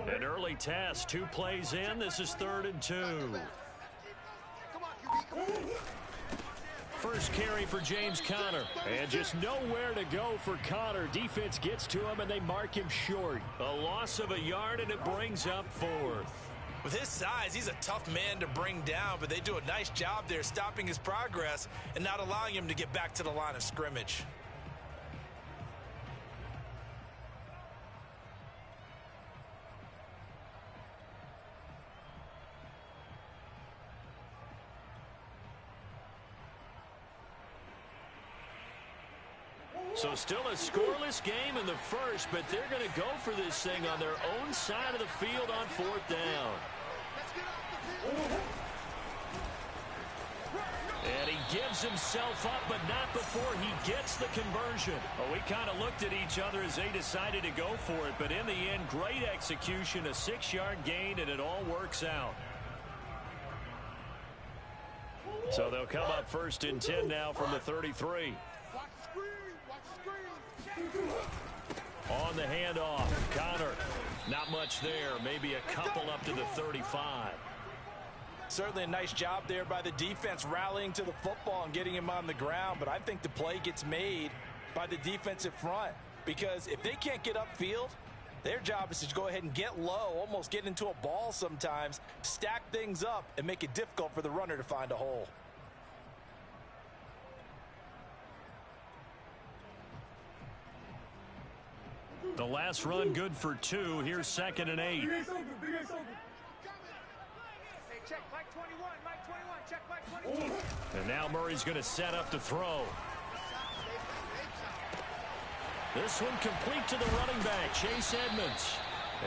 An early test, 2 plays in. This is 3rd and 2. First carry for James Conner. And just nowhere to go for Conner. Defense gets to him and they mark him short. A loss of a yard and it brings up 4th.
With his size, he's a tough man to bring down, but they do a nice job there stopping his progress and not allowing him to get back to the line of scrimmage.
So still a scoreless game in the first, but they're going to go for this thing on their own side of the field on 4th down. And he gives himself up, but not before he gets the conversion. Well, we kind of looked at each other as they decided to go for it, but in the end, great execution, a 6-yard gain, and it all works out. So they'll come up 1st and 10 now from the 33. On the handoff, Conner. Not much there. Maybe a couple up to the 35.
Certainly a nice job there by the defense rallying to the football and getting him on the ground. But I think the play gets made by the defensive front, because if they can't get upfield, their job is to go ahead and get low, almost get into a ball sometimes, stack things up, and make it difficult for the runner to find a hole.
The last run good for 2. Here's 2nd and 8.
Hey, check Mike 21, Mike 21, check Mike 21.
And now Murray's going to set up to throw. This one complete to the running back, Chase Edmonds.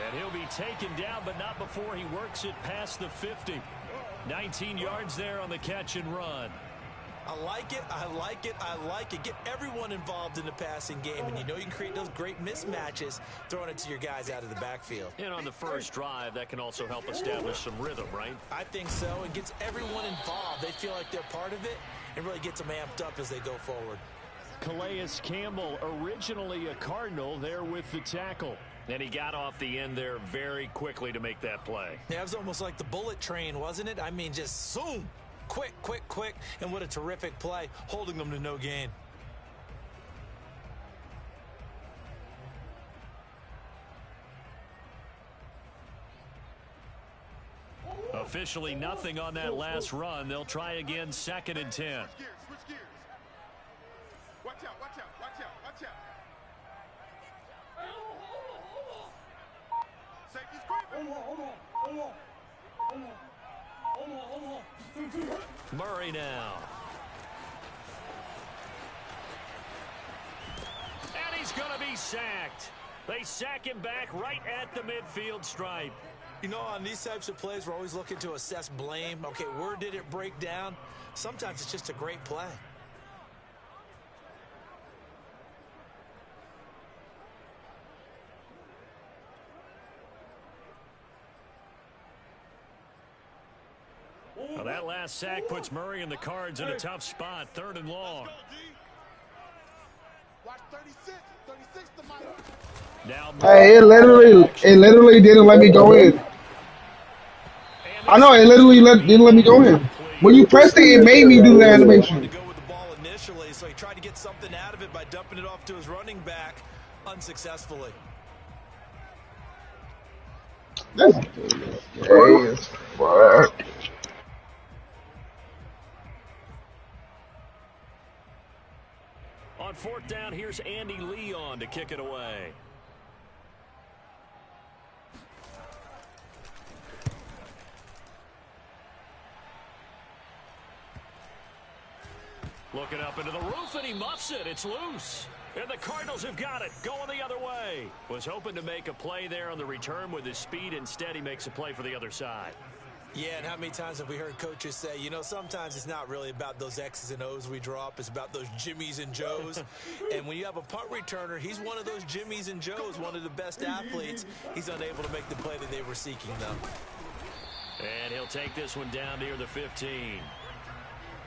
And he'll be taken down, but not before he works it past the 50. 19 yards there on the catch and run.
I like it, I like it, I like it. Get everyone involved in the passing game, and you know you can create those great mismatches throwing it to your guys out of the backfield.
And on the first drive, that can also help establish some rhythm, right?
I think so. It gets everyone involved. They feel like they're part of it and really gets them amped up as they go forward.
Calais Campbell, originally a Cardinal, there with the tackle. And he got off the end there very quickly to make that play.
Yeah, it was almost like the bullet train, wasn't it? I mean, just zoom. Quick, quick, quick. And what a terrific play, holding them to no gain.
Officially nothing on that last run. They'll try again, 2nd and 10.
Switch gears, switch gears. Watch out, watch out, watch out, watch out. Safety's creeping.
Murray now. And he's going to be sacked. They sack him back right at the midfield stripe.
You know, on these types of plays, we're always looking to assess blame. Okay, where did it break down? Sometimes it's just a great play.
Well, that last sack puts Murray and the Cards in a tough spot, 3rd and long.
Watch 36, 36 to Mike.
Now,
Hey, it literally didn't let me go in. I know, it literally didn't let me go in. When you pressed it, it made me do the animation.
To go with the ball initially, so he tried to get something out of it by dumping it off to his running back unsuccessfully.
That's gay as fuck.
on 4th down, here's Andy Leon to kick it away. Looking up into the roof, and he muffs it. It's loose. And the Cardinals have got it, going the other way. Was hoping to make a play there on the return with his speed. Instead, he makes a play for the other side.
Yeah, and how many times have we heard coaches say, you know, sometimes it's not really about those X's and O's we draw up. It's about those Jimmies and Joes. And when you have a punt returner, he's one of those Jimmies and Joes, one of the best athletes. He's unable to make the play that they were seeking, though.
And he'll take this one down near the 15.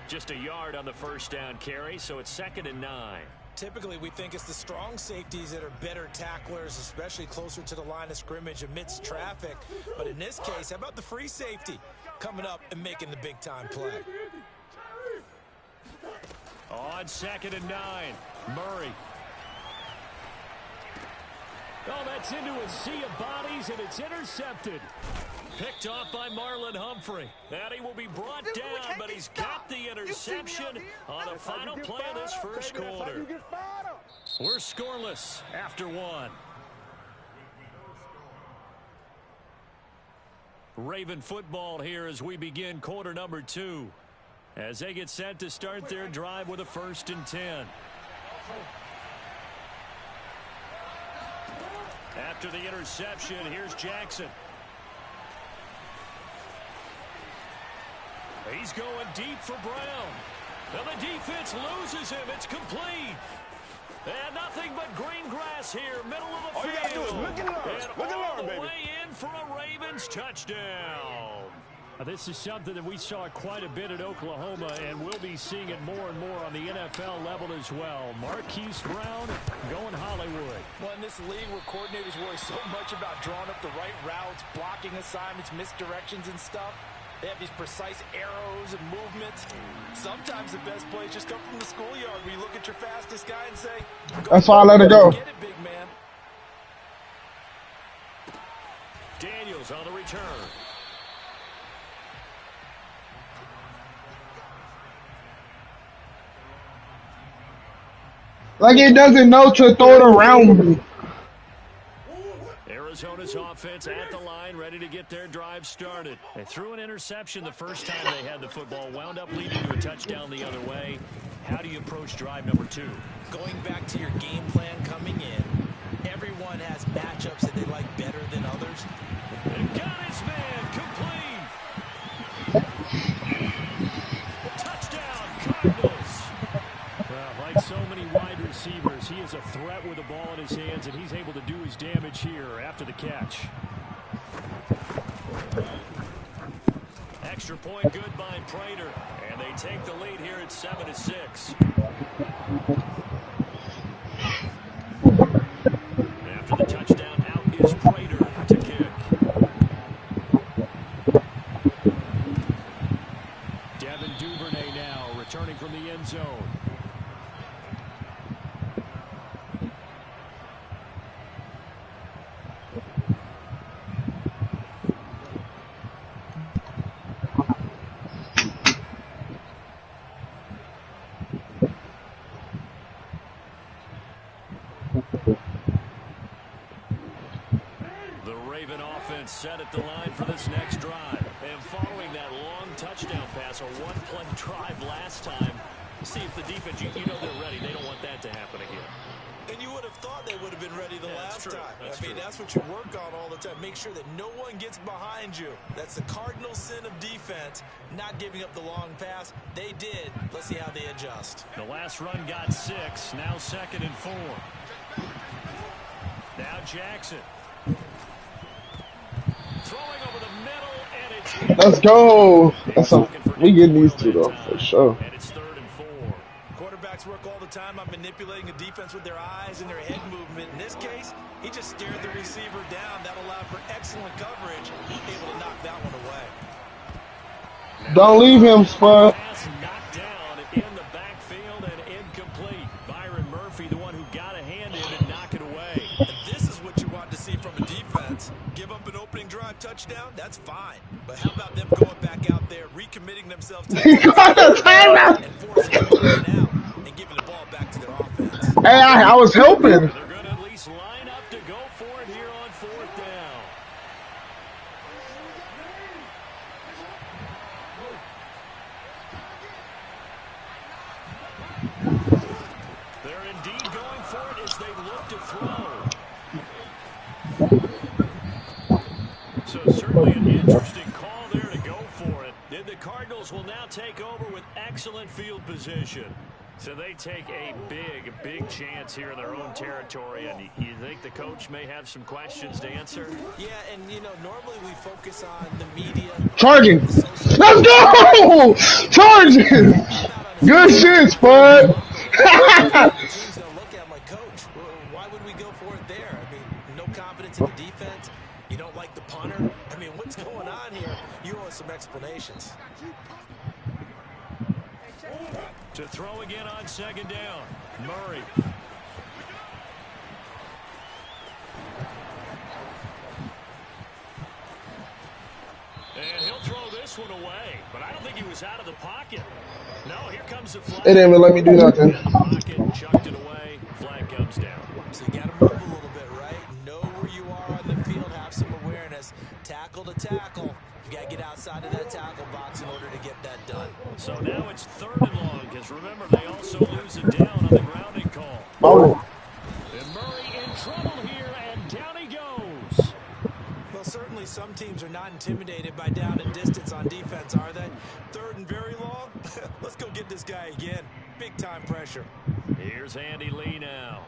Just a yard on the first down carry, so it's 2nd and 9.
Typically, we think it's the strong safeties that are better tacklers, especially closer to the line of scrimmage amidst traffic. But in this case, how about the free safety coming up and making the big-time play?
On 2nd and 9, Murray. Oh, that's into a sea of bodies, and it's intercepted. Picked off by Marlon Humphrey. And he will be brought down, but he's got the interception on the final play of this first quarter. We're scoreless after one. Raven football here as we begin quarter number 2. As they get set to start their drive with a 1st and 10. After the interception, here's Jackson. He's going deep for Brown. Now the defense loses him. It's complete. And nothing but green grass here, middle of the field.
All you got to do is look and learn.
And
Look and
all
learn,
the
baby.
way in for a Ravens touchdown. This is something that we saw quite a bit at Oklahoma, and we'll be seeing it more and more on the NFL level as well. Marquise Brown going Hollywood.
Well, in this league where coordinators worry so much about drawing up the right routes, blocking assignments, misdirections and stuff, they have these precise arrows and movements. Sometimes the best plays just come from the schoolyard where you look at your fastest guy and say,
That's why I let it go.
Get it, big man.
Daniels on the return.
Like it doesn't know to throw it around me.
Arizona's offense at the line, ready to get their drive started. They threw an interception the first time they had the football, wound up leading to a touchdown the other way. How do you approach drive number 2?
Going back to your game plan coming in, everyone has matchups that they like better than others.
here after the catch. Extra point good by Prater. And they take the lead here at 7-6. After the touchdown, out is Prater to kick. Devin Duvernay now returning from the end zone. Set at the line for this next drive. And following that long touchdown pass, a one-play drive last time, see if the defense, you know they're ready. They don't want that to happen again.
And you would have thought they would have been ready the last time. I mean, that's what you work on all the time. Make sure that no one gets behind you. That's the cardinal sin of defense, not giving up the long pass. They did. Let's see how they adjust.
The last run got 6. Now 2nd and 4. Now Jackson. Throwing over the middle, and it's
Let's go. We getting these two though for sure.
And it's 3rd and 4.
Quarterbacks work all the time on manipulating a defense with their eyes and their head movement. In this case, he just stared the receiver down. That allowed for excellent coverage. Able to knock that one away.
Don't leave him, Spud.
Pass knocked down in the backfield and incomplete. Byron Murphy, the one who got a hand in and knock it away.
And this is what you want to see from a defense. Give up an opening drive touchdown, that's fine. But how about them going back out there, recommitting themselves to
He got the timeout.
and forcing them to run out and giving the ball back to their offense.
Hey, I was helping.
They're going to at least line up to go for it here on 4th down. They're indeed going for it as they look to throw. So certainly an interesting call there to go for it. And the Cardinals will now take over with excellent field position. So they take a big chance here in their own territory. And you think the coach may have some questions to answer?
Yeah, and normally we focus on the media.
Charging. Let's go. Charging. Good shit, Spud.
Teams gonna look at my coach. Why would we go for it there? I mean, no confidence in the defense. You don't like the punter. I mean, what's going on here? You owe us some explanations.
To throw again on 2nd down. Murray. And he'll throw this one away. But I don't think he was out of the pocket. No, here comes the flag.
They didn't even let me do nothing.
Pocket, chucked it away. Flag comes down.
So you got to move a little bit, right? Know where you are on the field. Have some awareness. Tackle to tackle. You got to get outside of that tackle box in order to get that done.
So now it's 3rd and long. Because remember, they also lose it down on the grounding call.
Oh.
And Murray in trouble here, and down he goes.
Well, certainly some teams are not intimidated by down and distance on defense, are they? 3rd and very long? Let's go get this guy again. Big time pressure.
Here's Andy Lee now,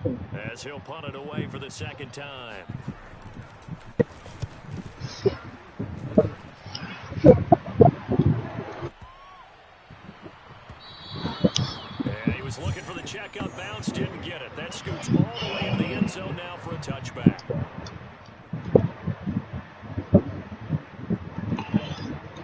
as he'll punt it away for the 2nd time. And he was looking for the check up bounce, didn't get it. That scoots all the way into the end zone now for a touchback.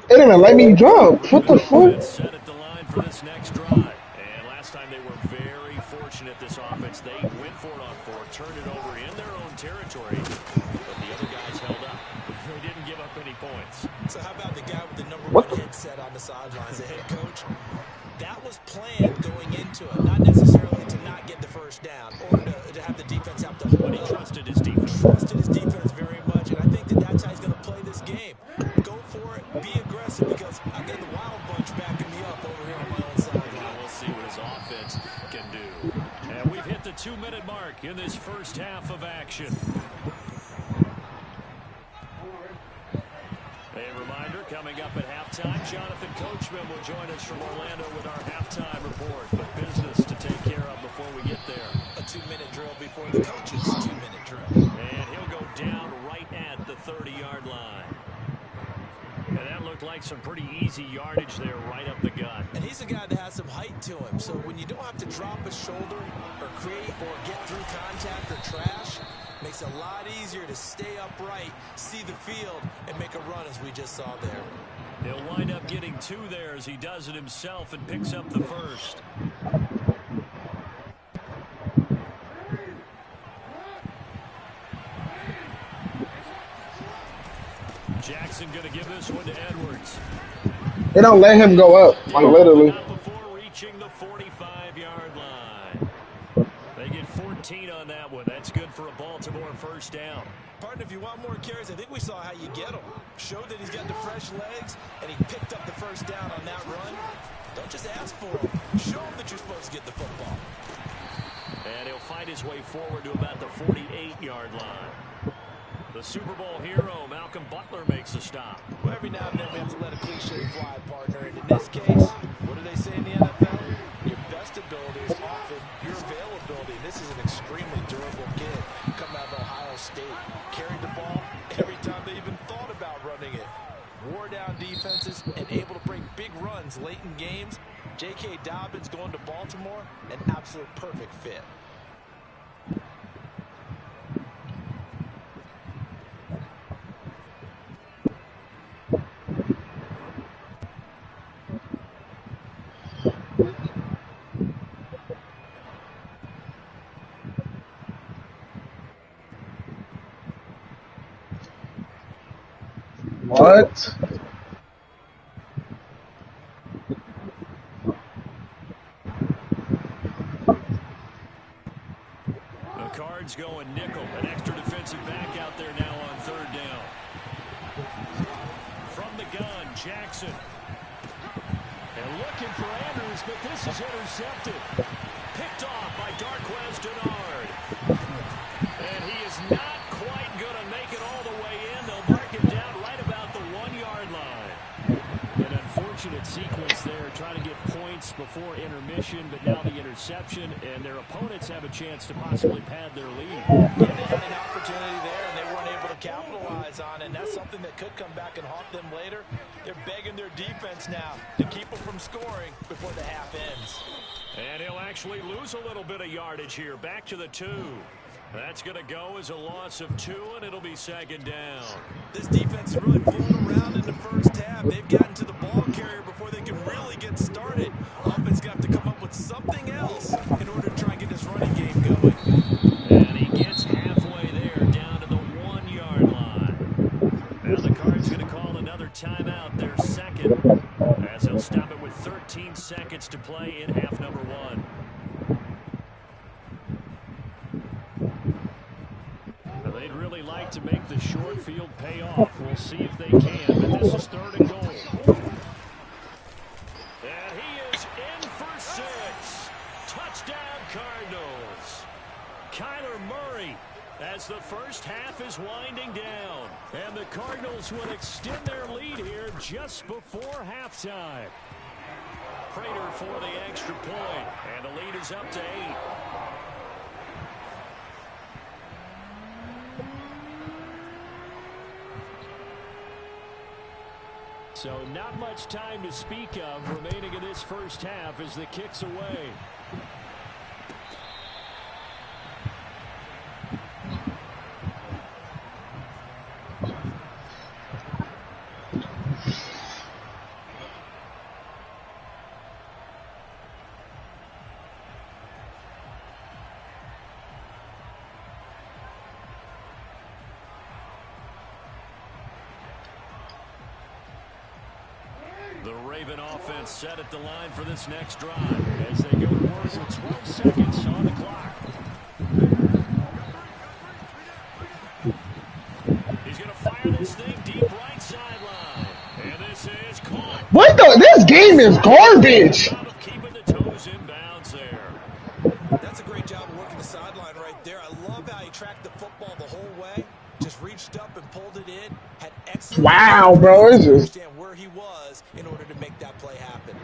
They didn't even let me jump. What the fuck?
Set at the line for this next drive. And last time they were very fortunate, this offense. They went for it on 4th, turned it over in their own territory, but the other guys held up. They didn't give up any points.
So how about the guy with the number 1 headset on the sidelines, the head coach? That was planned going into it, not necessarily to not get the first down or to have the defense have to hold
But he
up.
trusted his defense.
Trusted his defense very much, and I think that's how he's going to play this game. Go for it, be aggressive, because I'm getting the wild bunch backing me up over here on my own sideline.
We'll see what his offense can do. And we've hit the 2-minute mark in this first half of action. A reminder, coming up at halftime, Jonathan Coachman will join us from Orlando with our halftime report. But business to take care of before we get there.
A 2-minute drill before the coach's 2-minute drill.
And he'll go down 30-yard line. And that looked like some pretty easy yardage there right up the gut.
And he's a guy that has some height to him. So when you don't have to drop a shoulder or create or get through contact or trash, makes it a lot easier to stay upright, see the field, and make a run as we just saw there.
He'll wind up getting 2 there as he does it himself and picks up the first. Jackson going to give this one to Edwards.
They don't let him go up, like literally.
Not before reaching the 45-yard line. They get 14 on that one. That's good for a Baltimore first down.
Partner, if you want more carries, I think we saw how you get him. Showed that he's got the fresh legs, and he picked up the first down on that run. Don't just ask for him. Show him that you're supposed to get the football.
And he'll fight his way forward to about the 48-yard line. The Super Bowl hero, Malcolm Butler, makes a stop.
Well, every now and then we have to let a cliche fly, partner. And in this case, what do they say in the NFL? Your best ability is often your availability. This is an extremely durable kid coming out of Ohio State. Carried the ball every time they even thought about running it. Wore down defenses and able to break big runs late in games. J.K. Dobbins going to Baltimore, an absolute perfect fit.
What?
The Cards going nickel. An extra defensive back out there now on 3rd down. From the gun, Jackson. And looking for Andrews, but this is intercepted. Picked off by Darqueze Dennard. And he is not quite going to make it all the way in. They'll mark him down right about the 1-yard line. An unfortunate sequence there, trying to get points before intermission, but now the interception, and their opponents have a chance to possibly pad their lead.
Yeah, they had an opportunity there, and they weren't able to capitalize on it. And that's something that could come back and haunt them later. They're begging their defense now to keep them from scoring before the half ends.
And he'll actually lose a little bit of yardage here. Back to the 2. That's going to go as a loss of 2, and it'll be 2nd down.
This defense is really fooling around in the first half. They've gotten to the ball carrier before they can really get started. Offense got to come up with something else in order to try and get this running game going.
And he gets halfway there, down to the 1-yard line. Now the Cards going to call another timeout, their 2nd, as they'll stop it with 13 seconds to play in half number 1. They'd really like to make the short field pay off. We'll see if they can, but this is 3rd and goal. And he is in for 6. Touchdown, Cardinals. Kyler Murray, as the first half is winding down. And the Cardinals will extend their lead here just before halftime. Prater for the extra point, and the lead is up to 8. So not much time to speak of remaining in this first half as the kick's away. The Raven offense set at the line for this next drive as they go to work with 12 seconds on the clock. He's going to fire this thing deep right sideline. And this is caught.
What the? This game is garbage.
Keeping the toes in bounds there.
That's a great job of working the sideline right there. I love how he tracked the football the whole way. Just reached up and pulled it in. Had excellent.
Wow, bro. It's just
Understand where he was in order to make that play happen.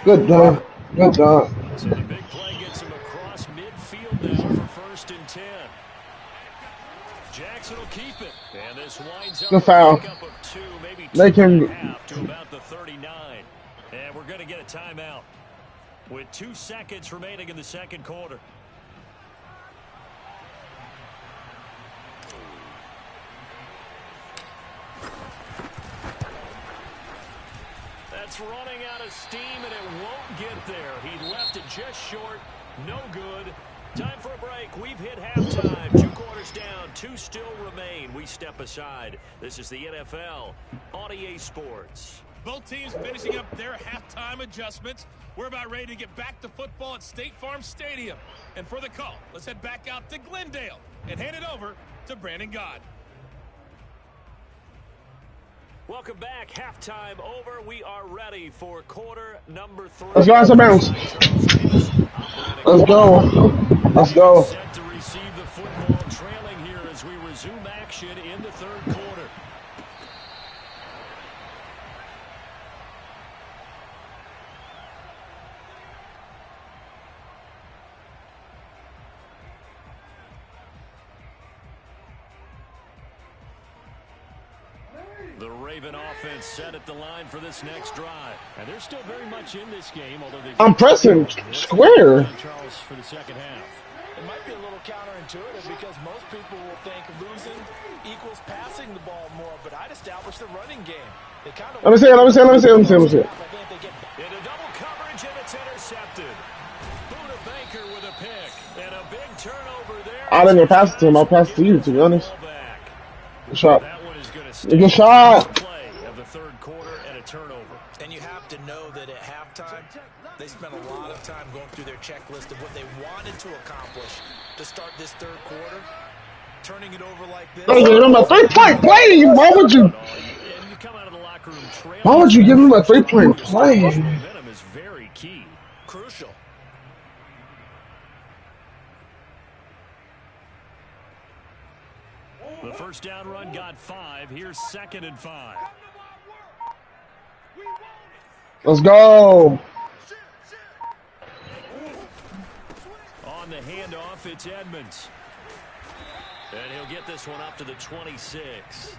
good done. Good done.
So the big play gets him across midfield field now for 1st and 10. Jackson will keep it. And this winds up
Good
a
foul.
pickup of 2, maybe
Make
2.5
him.
to about the 39. And we're going to get a timeout with 2 seconds remaining in the second quarter. That's running out of steam, and it won't get there. He left it just short. No good. Time for a break. We've hit halftime. 2 quarters down. 2 still remain. We step aside. This is the NFL on EA Sports.
Both teams finishing up their halftime adjustments. We're about ready to get back to football at State Farm Stadium. And for the call, let's head back out to Glendale and hand it over to Brandon Gaud.
Welcome back. Halftime over. We are ready for quarter number 3.
Let's go out of bounds. Let's go. Let's go.
Set to receive the football, trailing here as we resume action in the 3rd quarter. The Raven offense set at the line for this next drive. And they're still very much in this game, although they've...
I'm pressing square.
Charles for the second half.
It might be a little counterintuitive because most people will think losing equals passing the ball more, but I'd establish the running game. They kind of...
Let me see it.
Into double coverage, and it's intercepted. Buda Baker with a pick, and a big turnover there.
I didn't pass it to him. I'll pass it to you, to be honest. Good shot.
That one is going to stay.
Good shot.
Play of the 3rd quarter and a turnover.
And you have to know that at halftime, they spent a lot of time going through their checklist of what they wanted to accomplish to start this 3rd quarter. Turning it over like this.
Hey, give him a 3-point play. Why would you?
And you come out of the locker room trailing.
Why would you give him a 3-point play?
Momentum is very key.
Crucial.
The first down run got 5. Here's 2nd and 5.
Let's go.
On the handoff, it's Edmonds. And he'll get this one up to the 26.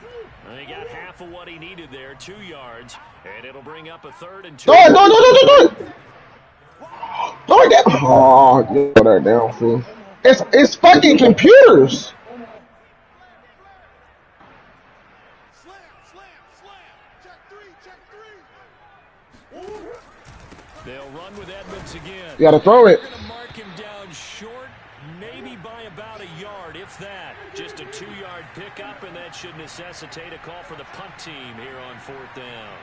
And he got half of what he needed there, 2 yards. And it'll bring up a 3rd and 2.
Do it. Oh, get that down, fool. It's fucking computers.
They'll run with Edmonds again.
You gotta throw it.
They're going to mark him down short, maybe by about a yard, if that. Just a 2-yard pickup, and that should necessitate a call for the punt team here on 4th down.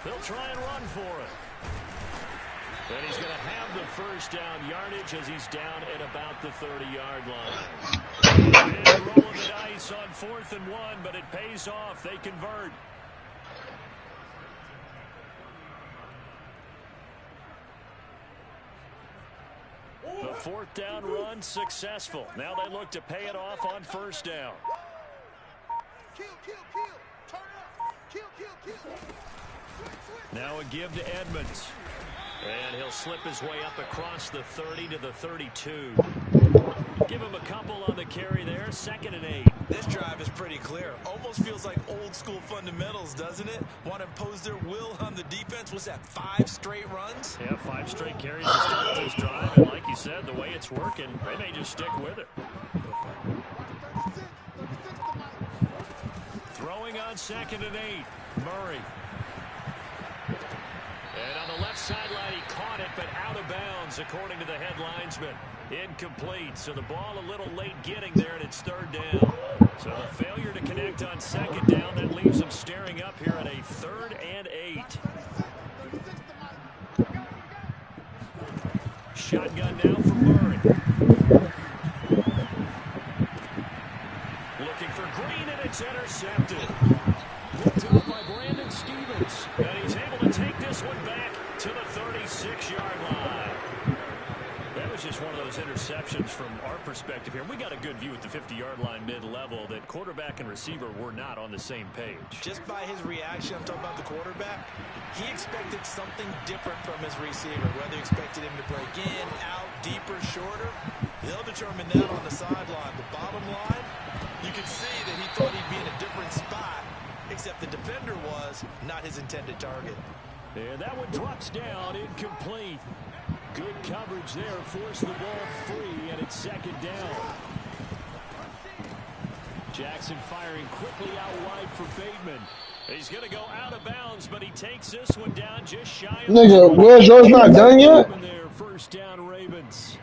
They'll try and run for it. And he's going to have the first down yardage as he's down at about the 30-yard line. And rolling the dice on 4th and 1, but it pays off. They convert. The 4th down run successful. Now they look to pay it off on 1st down. Now a give to Edmonds. And he'll slip his way up across the 30 to the 32. Give him a couple on the carry there. 2nd and 8.
This drive is pretty clear. Almost feels like old school fundamentals, doesn't it? Want to impose their will on the defense. Was that 5 straight runs?
Yeah, 5 straight carries to start this drive. And like you said, the way it's working, they may just stick with it. Throwing on 2nd and 8. Murray. And on the left sideline, he caught it, but out of bounds, according to the head linesman. Incomplete, so the ball a little late getting there, and it's 3rd down. So the failure to connect on 2nd down, that leaves him staring up here at a 3rd and 8. Shotgun now for Murray. Looking for Green, and it's intercepted. Picked up by Brandon Stevens. And he's able to take this one back to the 36-yard line. That was just one of those interceptions from our perspective here. We got a good view at the 50-yard line mid-level that quarterback and receiver were not on the same page.
Just by his reaction, I'm talking about the quarterback, he expected something different from his receiver. Whether he expected him to break in, out, deeper, shorter, they'll determine that on the sideline. The bottom line, you can see that he thought he'd be in a different spot, except the defender was not his intended target.
And that one drops down, incomplete. Good coverage there, forced the ball free, and it's second down. Jackson firing quickly out wide for Bateman. He's going to go out of bounds, but he takes this one down just shy of...
Nigga, Will George not done yet?
There, first down, Ravens.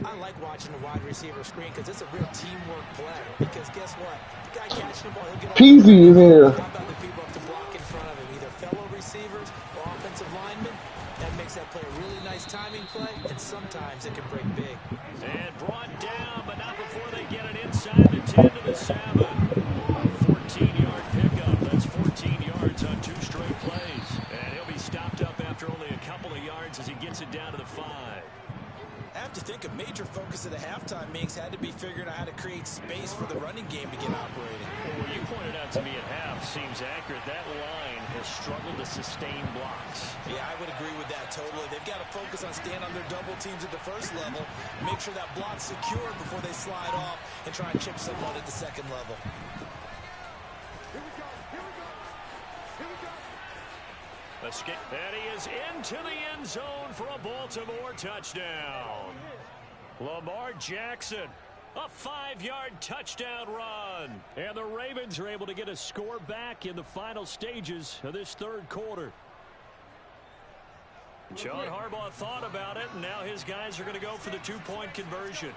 I like watching the wide receiver screen because it's a real teamwork play. Because guess what? The guy catching the ball, he'll get off.
Peasy is here.
How about the people up to block in front of him? Either fellow receivers or offensive linemen. That makes that play a really nice timing play, and sometimes it can break big.
And brought down, but not before they get it inside the 10 to the 7. A 14-yard pickup. That's 14 yards on 2 straight plays. And he'll be stopped up after only a couple of yards as he gets it down to the 5.
I have to think a major focus of the halftime meetings had to be figuring out how to create space for the running game to get operating.
Well, you pointed out to me at half seems accurate. That line has struggled to sustain blocks.
Yeah, I would agree with that totally. They've got to focus on staying on their double teams at the first level, make sure that block's secure before they slide off and try and chip someone at the second level.
Escape. And he is into the end zone for a Baltimore touchdown. Lamar Jackson, a 5-yard touchdown run. And the Ravens are able to get a score back in the final stages of this third quarter. John Harbaugh thought about it, and now his guys are going to go for the 2-point conversion.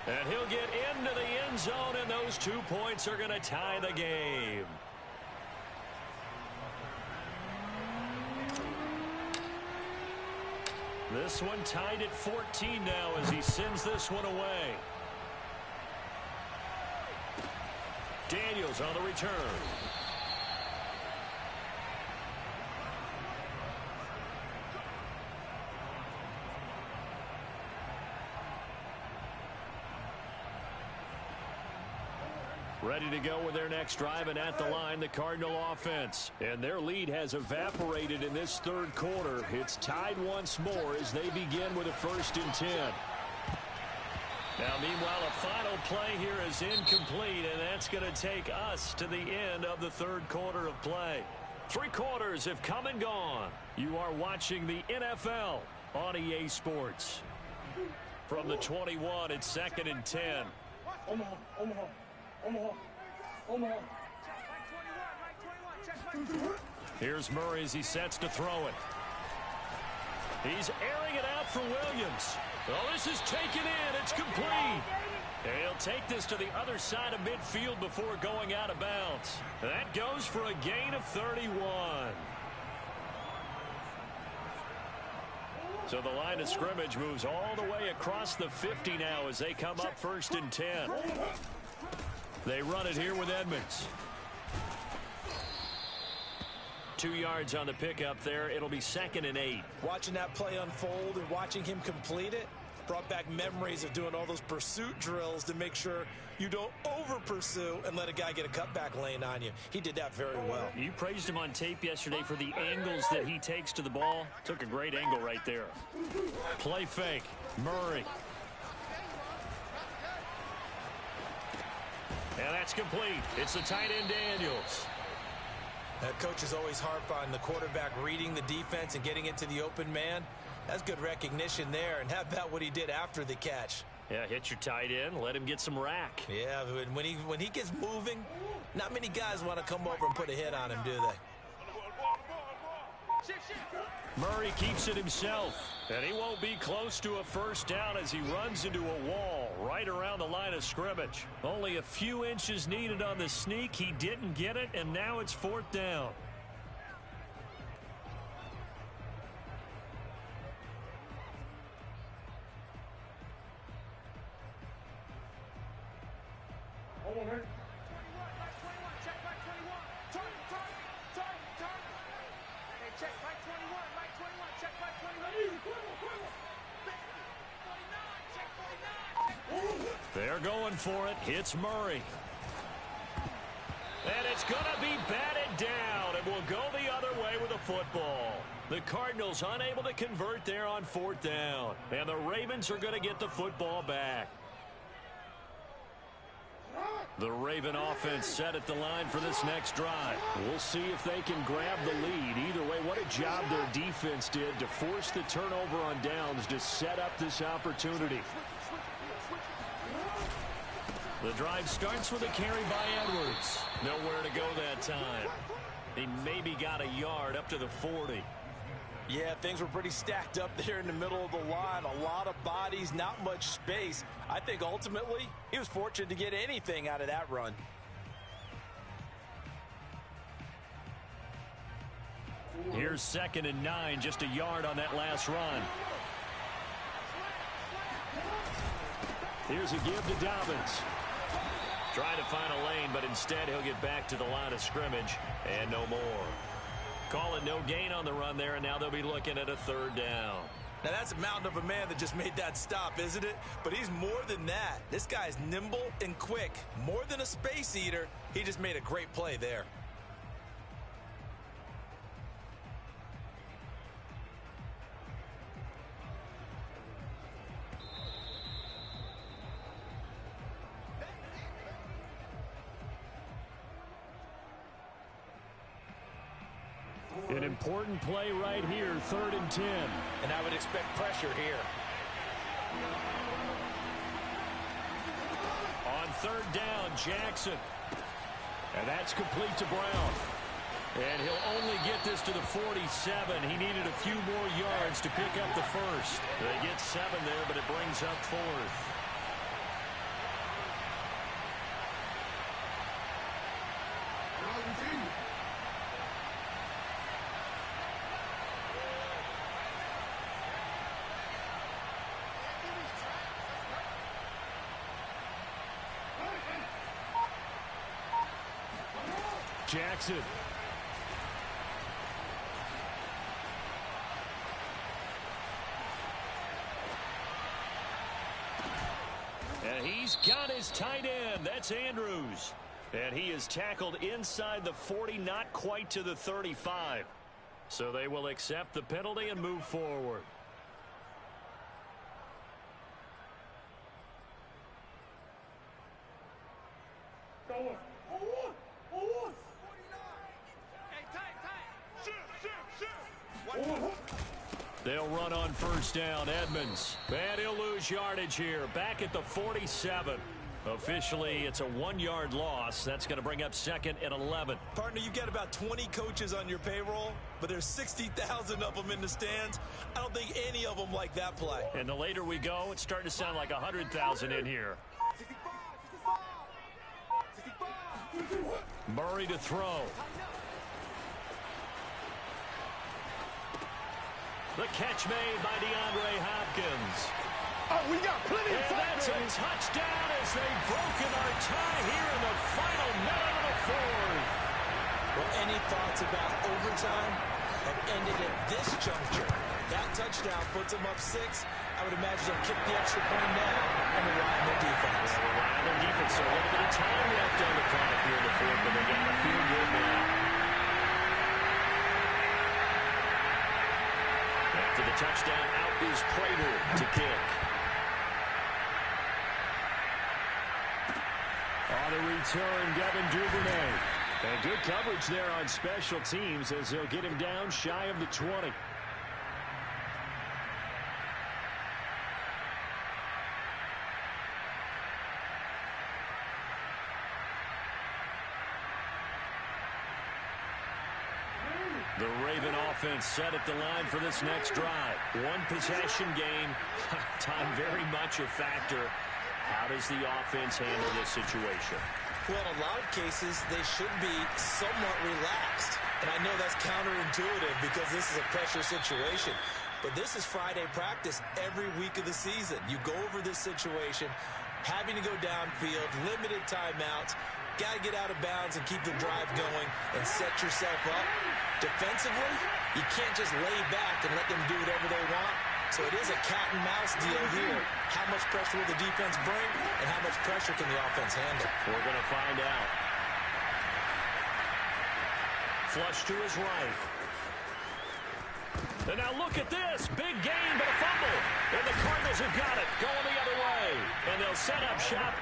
And he'll get into the end zone, and those 2 points are going to tie the game. This one tied at 14 now as he sends this one away. Daniels on the return. Ready to go with their next drive, and at the line, the Cardinal offense. And their lead has evaporated in this third quarter. It's tied once more as they begin with a 1st and 10. Now, meanwhile, a final play here is incomplete, and that's going to take us to the end of the third quarter of play. 3 quarters have come and gone. You are watching the NFL on EA Sports. From the 21, it's 2nd and 10. Here's Murray as he sets to throw it. He's airing it out for Williams. Oh, this is taken in. It's complete. And he'll take this to the other side of midfield before going out of bounds. That goes for a gain of 31. So the line of scrimmage moves all the way across the 50 now as they come up 1st and 10. They run it here with Edmonds. 2 yards on the pickup there. It'll be 2nd and 8.
Watching that play unfold and watching him complete it brought back memories of doing all those pursuit drills to make sure you don't over-pursue and let a guy get a cutback lane on you. He did that very well.
You praised him on tape yesterday for the angles that he takes to the ball. Took a great angle right there. Play fake. Murray. And that's complete. It's the tight end Daniels.
Coach is always harp on the quarterback reading the defense and getting into the open man. That's good recognition there. And how about what he did after the catch?
Yeah, hit your tight end. Let him get some rack.
Yeah, when he gets moving, not many guys want to come over and put a hit on him, do they?
Murray keeps it himself, and he won't be close to a 1st down as he runs into a wall right around the line of scrimmage. Only a few inches needed on the sneak. He didn't get it, and now it's 4th down.
Check, Mike 21.
They're going for it. It's Murray. And it's going to be batted down. It will go the other way with the football. The Cardinals unable to convert there on 4th down. And the Ravens are going to get the football back. The Raven offense set at the line for this next drive. We'll see if they can grab the lead. Either way, what a job their defense did to force the turnover on downs to set up this opportunity. The drive starts with a carry by Edwards. Nowhere to go that time. He maybe got a yard up to the 40.
Yeah, things were pretty stacked up there in the middle of the line. A lot of bodies, not much space. I think ultimately he was fortunate to get anything out of that run.
Here's 2nd and 9, just a yard on that last run. Here's a give to Dobbins. Trying to find a lane, but instead he'll get back to the line of scrimmage and no more. Call it no gain on the run there, and now they'll be looking at a 3rd down.
Now that's a mountain of a man that just made that stop, isn't it? But he's more than that. This guy's nimble and quick. More than a space eater, he just made a great play there.
An important play right here, 3rd and 10.
And I would expect pressure here.
On 3rd down, Jackson. And that's complete to Brown. And he'll only get this to the 47. He needed a few more yards to pick up the first. They get 7 there, but it brings up 4th. Jackson. And he's got his tight end. That's Andrews. And he is tackled inside the 40, not quite to the 35. So they will accept the penalty and move forward. They'll run on 1st down. Edmonds. And he'll lose yardage here. Back at the 47. Officially, it's a 1-yard loss. That's going to bring up 2nd and 11.
Partner, you've got about 20 coaches on your payroll, but there's 60,000 of them in the stands. I don't think any of them like that play.
And the later we go, it's starting to sound like 100,000 in here. Murray to throw. The catch made by DeAndre Hopkins.
Oh, we got plenty of time.
That's a touchdown as they've broken our tie here in the final minute of the 4th.
Well, any thoughts about overtime have ended at this juncture. That touchdown puts them up 6. I would imagine they'll kick the extra point now and rely on their defense.
Rely on their defense. So a little bit of time left on the clock here in the 4th, but they got to feel good now. After the touchdown, out is Prater to kick. On the return, Devin Duvernay. And good coverage there on special teams as they'll get him down shy of the 20. The Raven offense set at the line for this next drive. 1 possession game. Time very much a factor. How does the offense handle this situation?
Well, in a lot of cases, they should be somewhat relaxed. And I know that's counterintuitive because this is a pressure situation. But this is Friday practice every week of the season. You go over this situation, having to go downfield, limited timeouts, got to get out of bounds and keep the drive going and set yourself up. Defensively, you can't just lay back and let them do whatever they want. So it is a cat and mouse deal here. How much pressure will the defense bring, and how much pressure can the offense handle?
We're going to find out. Flush to his right. And now look at this. Big gain, but a fumble. And the Cardinals have got it, going the other way. And they'll set up shop.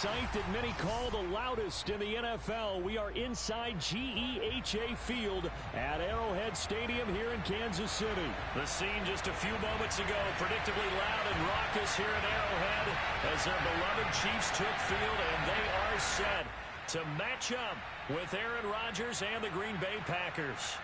sight that many call the loudest in the NFL. We are inside GEHA Field at Arrowhead Stadium here in Kansas City. The scene just a few moments ago, predictably loud and raucous here at Arrowhead as their beloved Chiefs took field, and they are set to match up with Aaron Rodgers and the Green Bay Packers.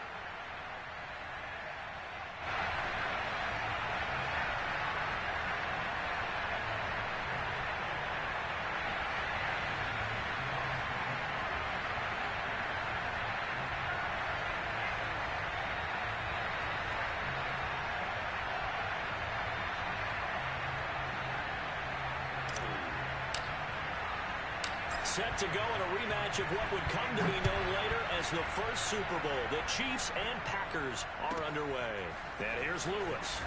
Set to go in a rematch of what would come to be known later as the first Super Bowl. The Chiefs and Packers are underway. And here's Lewis.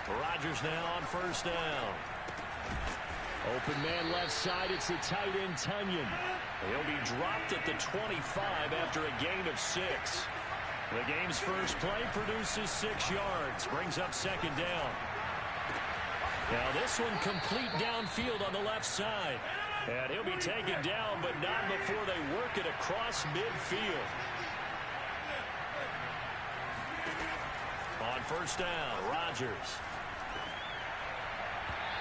Rodgers now on first down. Open man left side. It's the tight end, Tunyon. He'll be dropped at the 25 after a gain of 6. The game's first play produces 6 yards. Brings up second down. Now this one complete downfield on the left side. And he'll be taken down, but not before they work it across midfield. On first down, Rodgers.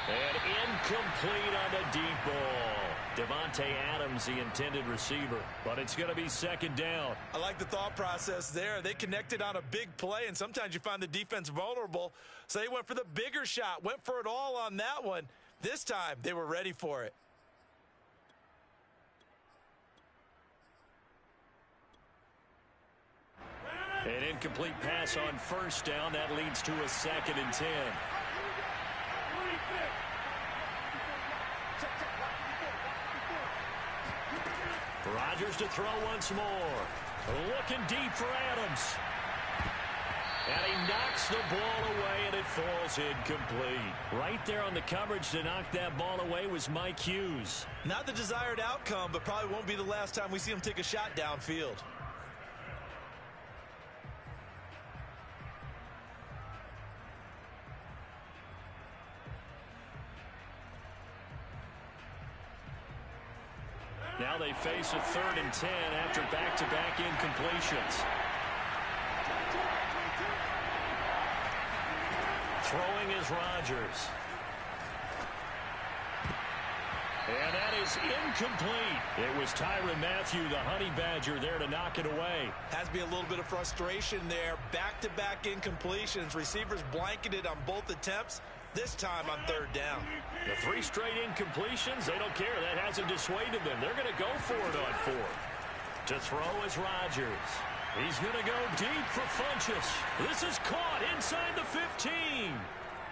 And incomplete on the deep ball. Devontae Adams, the intended receiver. But it's going to be second down.
I like the thought process there. They connected on a big play, and sometimes you find the defense vulnerable. So they went for the bigger shot, went for it all on that one. This time, they were ready for it.
An incomplete pass on first down. That leads to a 2nd and 10. Rodgers to throw once more. Looking deep for Adams. And he knocks the ball away, and it falls incomplete. Right there on the coverage to knock that ball away was Mike Hughes.
Not the desired outcome, but probably won't be the last time we see him take a shot downfield.
Now they face a 3rd and 10 after back-to-back incompletions. Throwing is Rodgers. And that is incomplete. It was Tyrann Mathieu, the Honey Badger, there to knock it away.
Has to be a little bit of frustration there. Back-to-back incompletions. Receivers blanketed on both attempts. This time on 3rd down.
The 3 straight incompletions, they don't care. That hasn't dissuaded them. They're going to go for it on 4th. To throw is Rodgers. He's going to go deep for Funchess. This is caught inside the 15.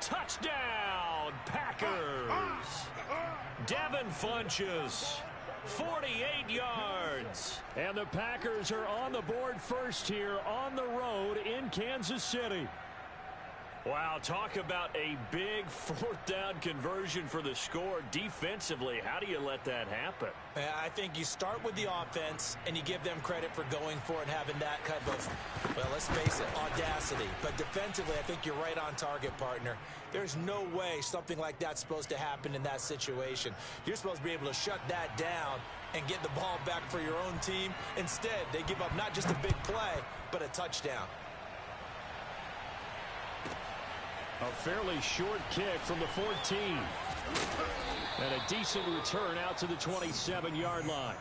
Touchdown, Packers. Devin Funchess, 48 yards. And the Packers are on the board first here on the road in Kansas City. Wow, talk about a big fourth down conversion for the score. Defensively, how do you let that happen?
I think you start with the offense, and you give them credit for going for it and having that kind of, well, let's face it, audacity. But defensively, I think you're right on target, partner. There's no way something like that's supposed to happen in that situation. You're supposed to be able to shut that down and get the ball back for your own team. Instead, they give up not just a big play, but a touchdown.
A fairly short kick from the 14. And a decent return out to the 27-yard line.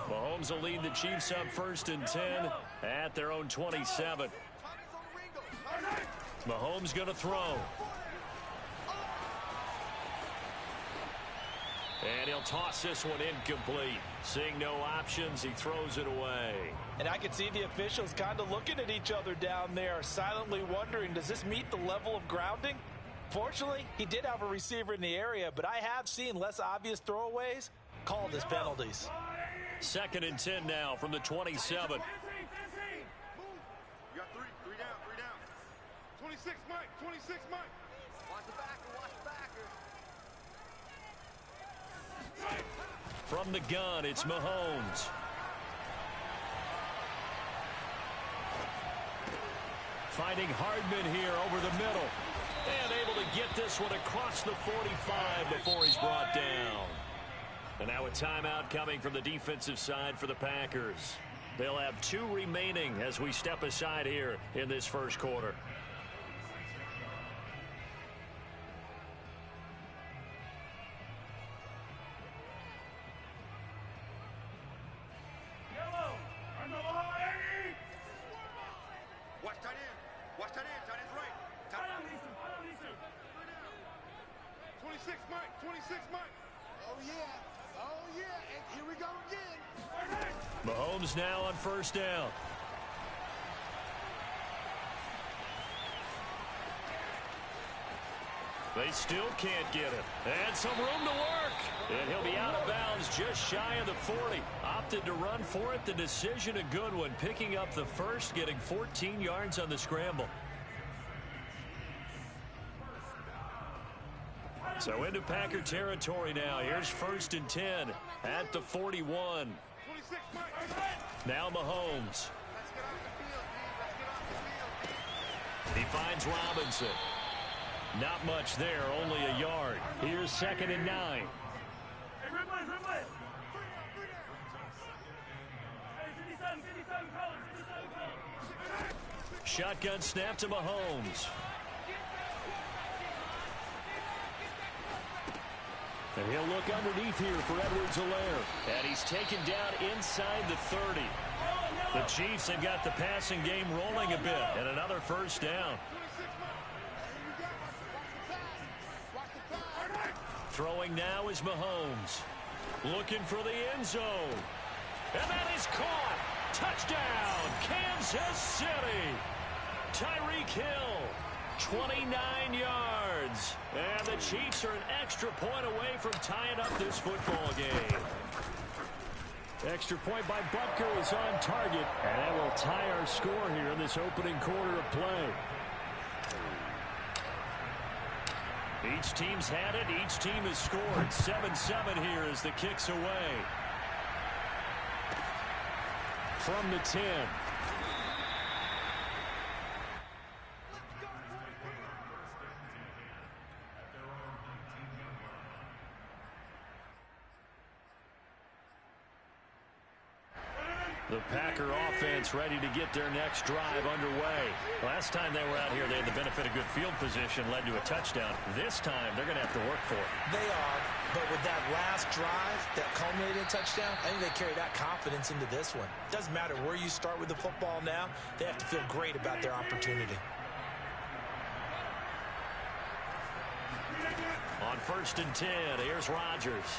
Mahomes will lead the Chiefs up 1st and 10 at their own 27. Mahomes going to throw. And he'll toss this one incomplete. Seeing no options, he throws it away.
And I can see the officials kind of looking at each other down there, silently wondering, does this meet the level of grounding? Fortunately, he did have a receiver in the area, but I have seen less obvious throwaways called as penalties.
2nd and 10 now from the 27.
You got three down. 26, Mike, 26, Mike. Watch the backer.
From the gun, it's Mahomes. Finding Hardman here over the middle. And able to get this one across the 45 before he's brought down. And now a timeout coming from the defensive side for the Packers. They'll have 2 remaining as we step aside here in this first quarter.
Watch tight end. Watch tight end. Tight end's right. Tight end. 26, Mike. 26, Mike. Oh, yeah. And here we go again.
Mahomes now on 1st down. They still can't get it. And some room to work. And he'll be out of bounds just shy of the 40. Opted to run for it. The decision a good one. Picking up the first, getting 14 yards on the scramble. So into Packer territory now. Here's 1st and 10 at the 41.
26, Mike.
Now Mahomes.
Let's get off the field, man. Let's get off the field.
He finds Robinson. Not much there, only a yard. Here's 2nd and 9. Shotgun snap to Mahomes. And he'll look underneath here for Edwards-Helaire. And he's taken down inside the 30. The Chiefs have got the passing game rolling a bit. And another 1st down. Throwing now is Mahomes. Looking for the end zone. And that is caught. Touchdown, Kansas City. Tyreek Hill, 29 yards. And the Chiefs are an extra point away from tying up this football game. Extra point by Butker is on target. And that will tie our score here in this opening quarter of play. Each team's had it. Each team has scored. 7-7 here as the kick's away. From the 10. The Packer offense ready to get their next drive underway. Last time they were out here, they had the benefit of good field position, led to a touchdown. This time, they're going to have to work for it.
They are, but with that last drive that culminated in a touchdown, I think they carry that confidence into this one. Doesn't matter where you start with the football now, they have to feel great about their opportunity.
On 1st and 10, here's Rodgers.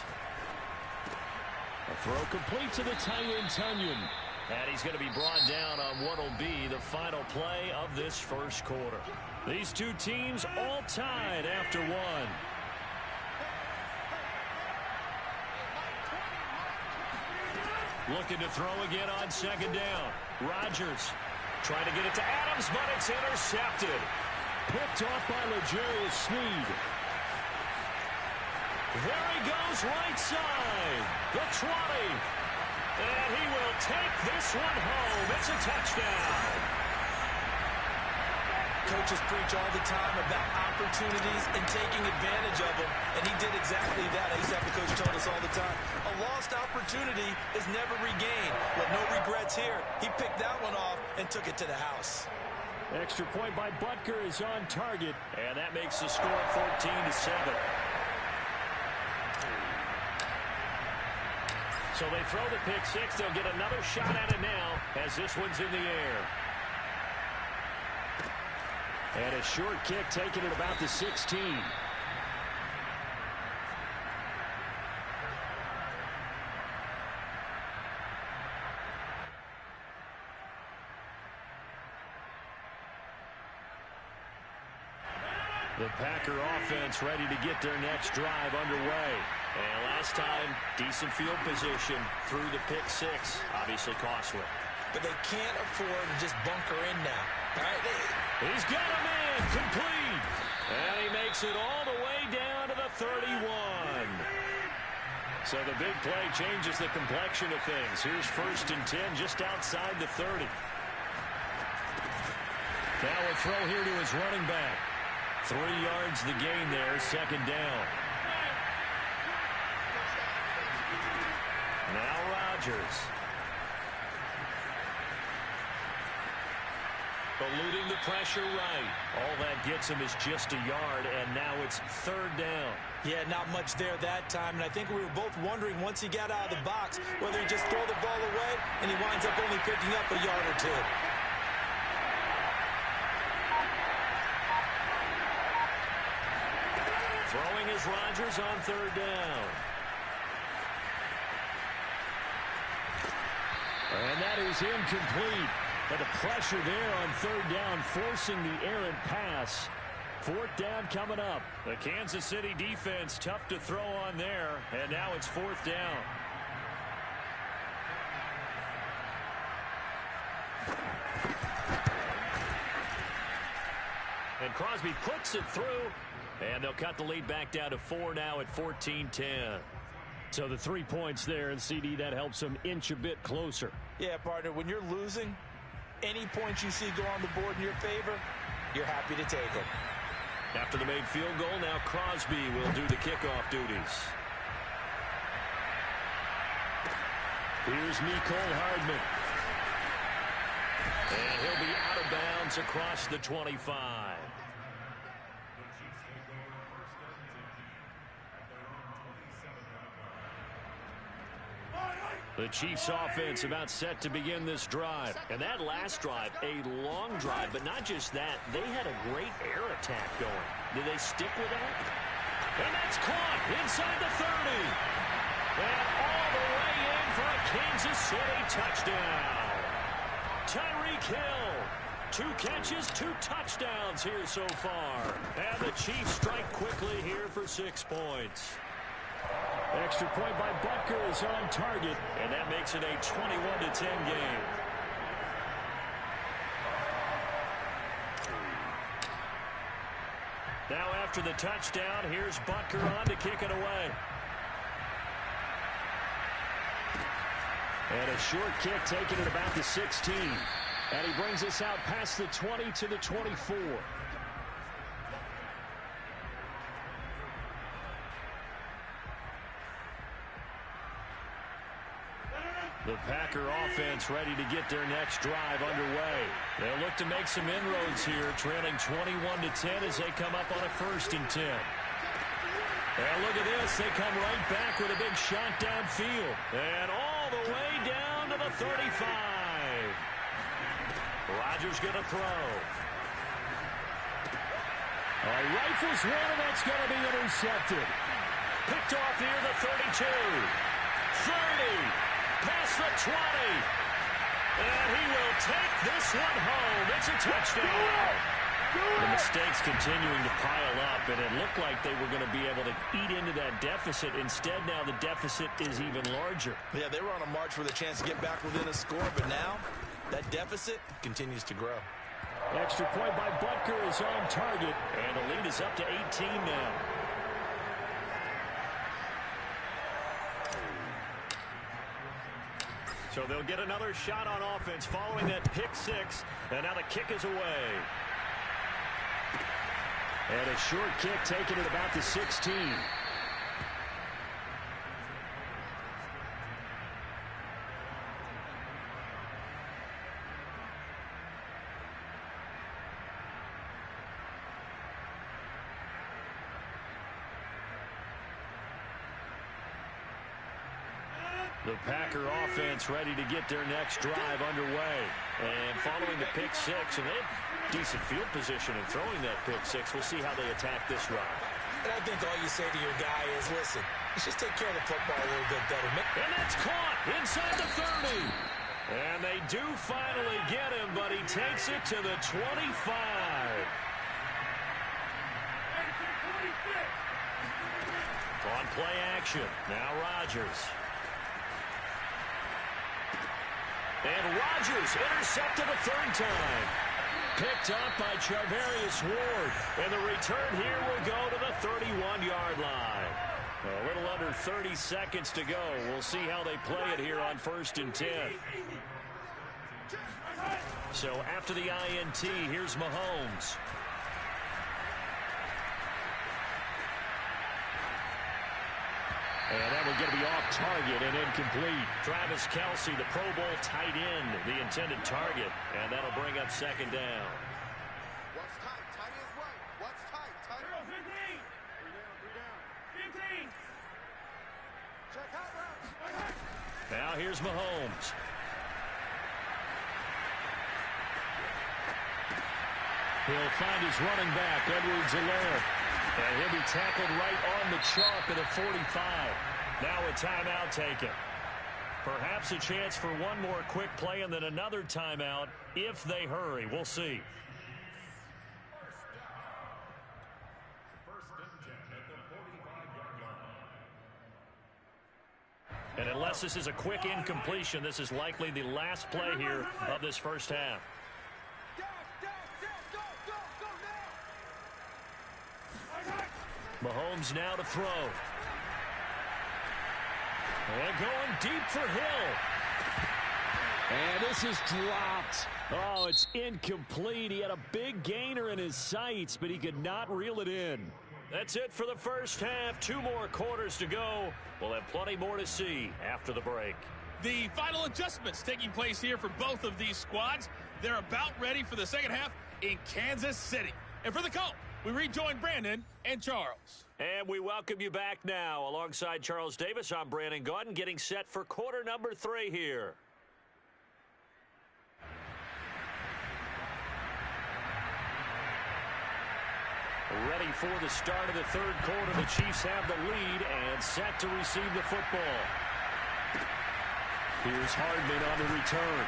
A throw complete to the tight end, Tunyon. And he's going to be brought down on what will be the final play of this first quarter. These two teams all tied after one. Looking to throw again on 2nd down. Rodgers trying to get it to Adams, but it's intercepted. Picked off by L'Jarius Sneed. There he goes, right side. The 20. And he will take this one home. It's a touchdown.
Coaches preach all the time about opportunities and taking advantage of them, and he did exactly that. I used to have the coach told us all the time, a lost opportunity is never regained. With no regrets here, he picked that one off and took it to the house.
Extra point by Butker is on target, and that makes the score 14-7. So they throw the pick six. They'll get another shot at it now as this one's in the air. And a short kick taken at about the 16. The Packer offense ready to get their next drive underway. And last time, decent field position through the pick six. Obviously costly.
But they can't afford to just bunker in now. All right,
he's got a man complete. And he makes it all the way down to the 31. So the big play changes the complexion of things. Here's 1st and 10 just outside the 30. Now a throw here to his running back. 3 yards the gain there, 2nd down. Now Rodgers. Eluding the pressure right. All that gets him is just a yard, and now it's 3rd down.
Yeah, not much there that time, and I think we were both wondering once he got out of the box whether he just throw the ball away, and he winds up only picking up a yard or two.
Throwing is Rodgers on 3rd down. And that is incomplete. But the pressure there on 3rd down, forcing the errant pass. 4th down coming up. The Kansas City defense tough to throw on there. And now it's 4th down. And Crosby puts it through. And they'll cut the lead back down to 4 now at 14-10. So the 3 points there, and CD, that helps them inch a bit closer.
Yeah, partner, when you're losing, any points you see go on the board in your favor, you're happy to take them.
After the made field goal, now Crosby will do the kickoff duties. Here's Mecole Hardman. And he'll be out of bounds across the 25. The Chiefs offense about set to begin this drive. And that last drive, a long drive, but not just that. They had a great air attack going. Did they stick with that? And that's caught inside the 30. And all the way in for a Kansas City touchdown. Tyreek Hill. 2 catches, 2 touchdowns here so far. And the Chiefs strike quickly here for 6 points. Extra point by Butker is on target, and that makes it a 21-10 game. Now after the touchdown, here's Butker on to kick it away. And a short kick taken at about the 16. And he brings us out past the 20 to the 24. The Packer offense ready to get their next drive underway. They'll look to make some inroads here, trailing 21-10 as they come up on a 1st and 10. And look at this. They come right back with a big shot downfield. And all the way down to the 35. Rodgers going to throw. Rifles one, and that's going to be intercepted. Picked off near the 32. 30. Past the 20. And he will take this one home. It's a touchdown. The mistakes continuing to pile up, and it looked like they were going to be able to eat into that deficit. Instead, now the deficit is even larger.
Yeah, they were on a march for the chance to get back within a score, but now that deficit continues to grow.
Extra point by Butker is on target, and the lead is up to 18 now. So they'll get another shot on offense following that pick 6, and now the kick is away. And a short kick taken at about the 16. The Packer offense ready to get their next drive underway. And following the pick 6, and they have decent field position in throwing that pick 6. We'll see how they attack this drive.
And I think all you say to your guy is, listen, let's just take care of the football a little bit better.
And that's caught inside the 30. And they do finally get him, but he takes it to the 25. On play action. Now Rodgers. And Rodgers intercepted a 3rd time. Picked up by Charvarius Ward. And the return here will go to the 31-yard line. A little under 30 seconds to go. We'll see how they play it here on 1st and 10. So after the INT, here's Mahomes. And that one going to be off target and incomplete. Travis Kelce, the Pro Bowl tight end, the intended target. And that'll bring up 2nd down.
What's tight? Tight is right. What's tight? Tight. 15. 3 down. 15. Check out route.
Now here's Mahomes. He'll find his running back, Edwards-Helaire. And he'll be tackled right on the chalk of the 45. Now a timeout taken. Perhaps a chance for one more quick play and then another timeout if they hurry. We'll see. And unless this is a quick incompletion, this is likely the last play here of this first half. Mahomes now to throw. And going deep for Hill. And this is dropped. Oh, it's incomplete. He had a big gainer in his sights, but he could not reel it in. That's it for the first half. 2 more quarters to go. We'll have plenty more to see after the break.
The final adjustments taking place here for both of these squads. They're about ready for the second half in Kansas City. And for the call, we rejoin Brandon and Charles.
And we welcome you back now. Alongside Charles Davis, I'm Brandon Gaudin, getting set for quarter number 3 here. Ready for the start of the 3rd quarter. The Chiefs have the lead and set to receive the football. Here's Hardman on the return.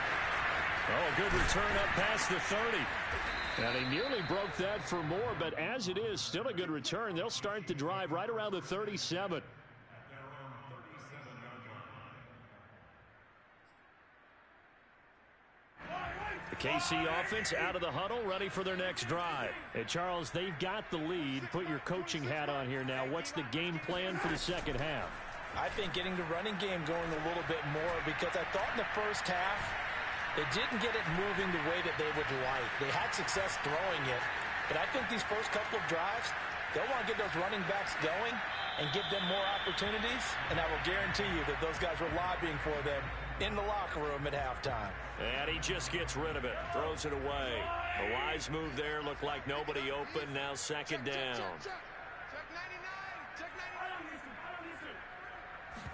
Oh, good return up past the 30. And he nearly broke that for more, but as it is, still a good return. They'll start the drive right around the 37. The KC offense out of the huddle, ready for their next drive. Hey, Charles, they've got the lead. Put your coaching hat on here now. What's the game plan for the second half?
I think getting the running game going a little bit more, because I thought in the first half, they didn't get it moving the way that they would like. They had success throwing it, but I think these first couple of drives, They'll want to get those running backs going and give them more opportunities, and I will guarantee you that those guys were lobbying for them in the locker room at halftime.
And he just gets rid of it, throws it away. A wise move there, looked like nobody open, now second down.
Check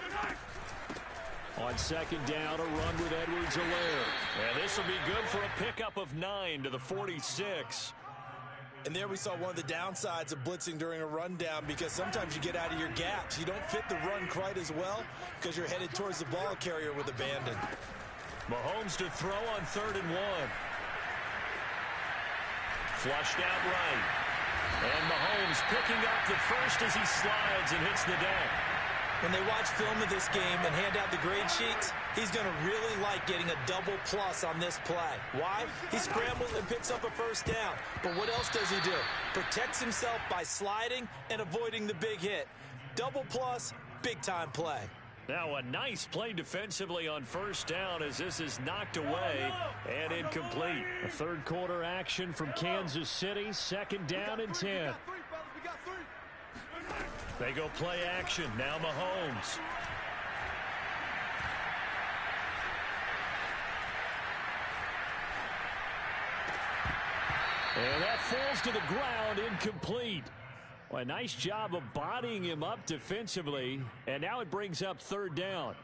99.
On second down, a run with Edwards-Helaire. And this will be good for a pickup of 9 to the 46.
And there we saw one of the downsides of blitzing during a rundown, because sometimes you get out of your gaps. You don't fit the run quite as well because you're headed towards the ball carrier with abandon.
Mahomes to throw on 3rd and 1. Flushed out right. And Mahomes picking up the first as he slides and hits the deck.
When they watch film of this game and hand out the grade sheets, he's going to really like getting a double plus on this play. Why? He scrambles and picks up a first down. But what else does he do? Protects himself by sliding and avoiding the big hit. Double plus, big-time play.
Now a nice play defensively on first down as this is knocked away and incomplete. A third quarter action from Kansas City, 2nd down and 10. They go play action. Now Mahomes. And that falls to the ground, incomplete. Well, a nice job of bodying him up defensively. And now it brings up 3rd down.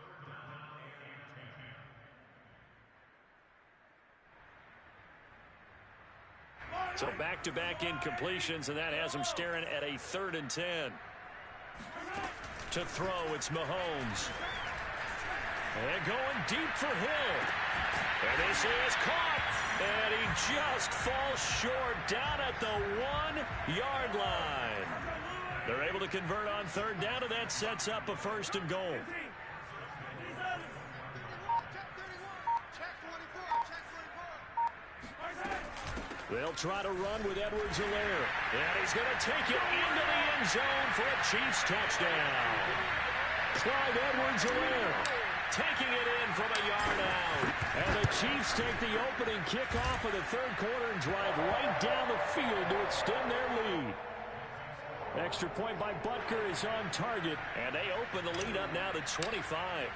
So back-to-back incompletions, and that has him staring at a 3rd and 10. To throw, it's Mahomes. And going deep for Hill. And this is caught. And he just falls short down at the 1-yard line. They're able to convert on 3rd down, and that sets up a 1st and goal. They'll try to run with Edwards-Helaire. And he's going to take it into the end zone for a Chiefs touchdown. Clyde Edwards-Helaire taking it in from a yard out. And the Chiefs take the opening kickoff of the 3rd quarter and drive right down the field to extend their lead. Extra point by Butker is on target. And they open the lead up now to 25.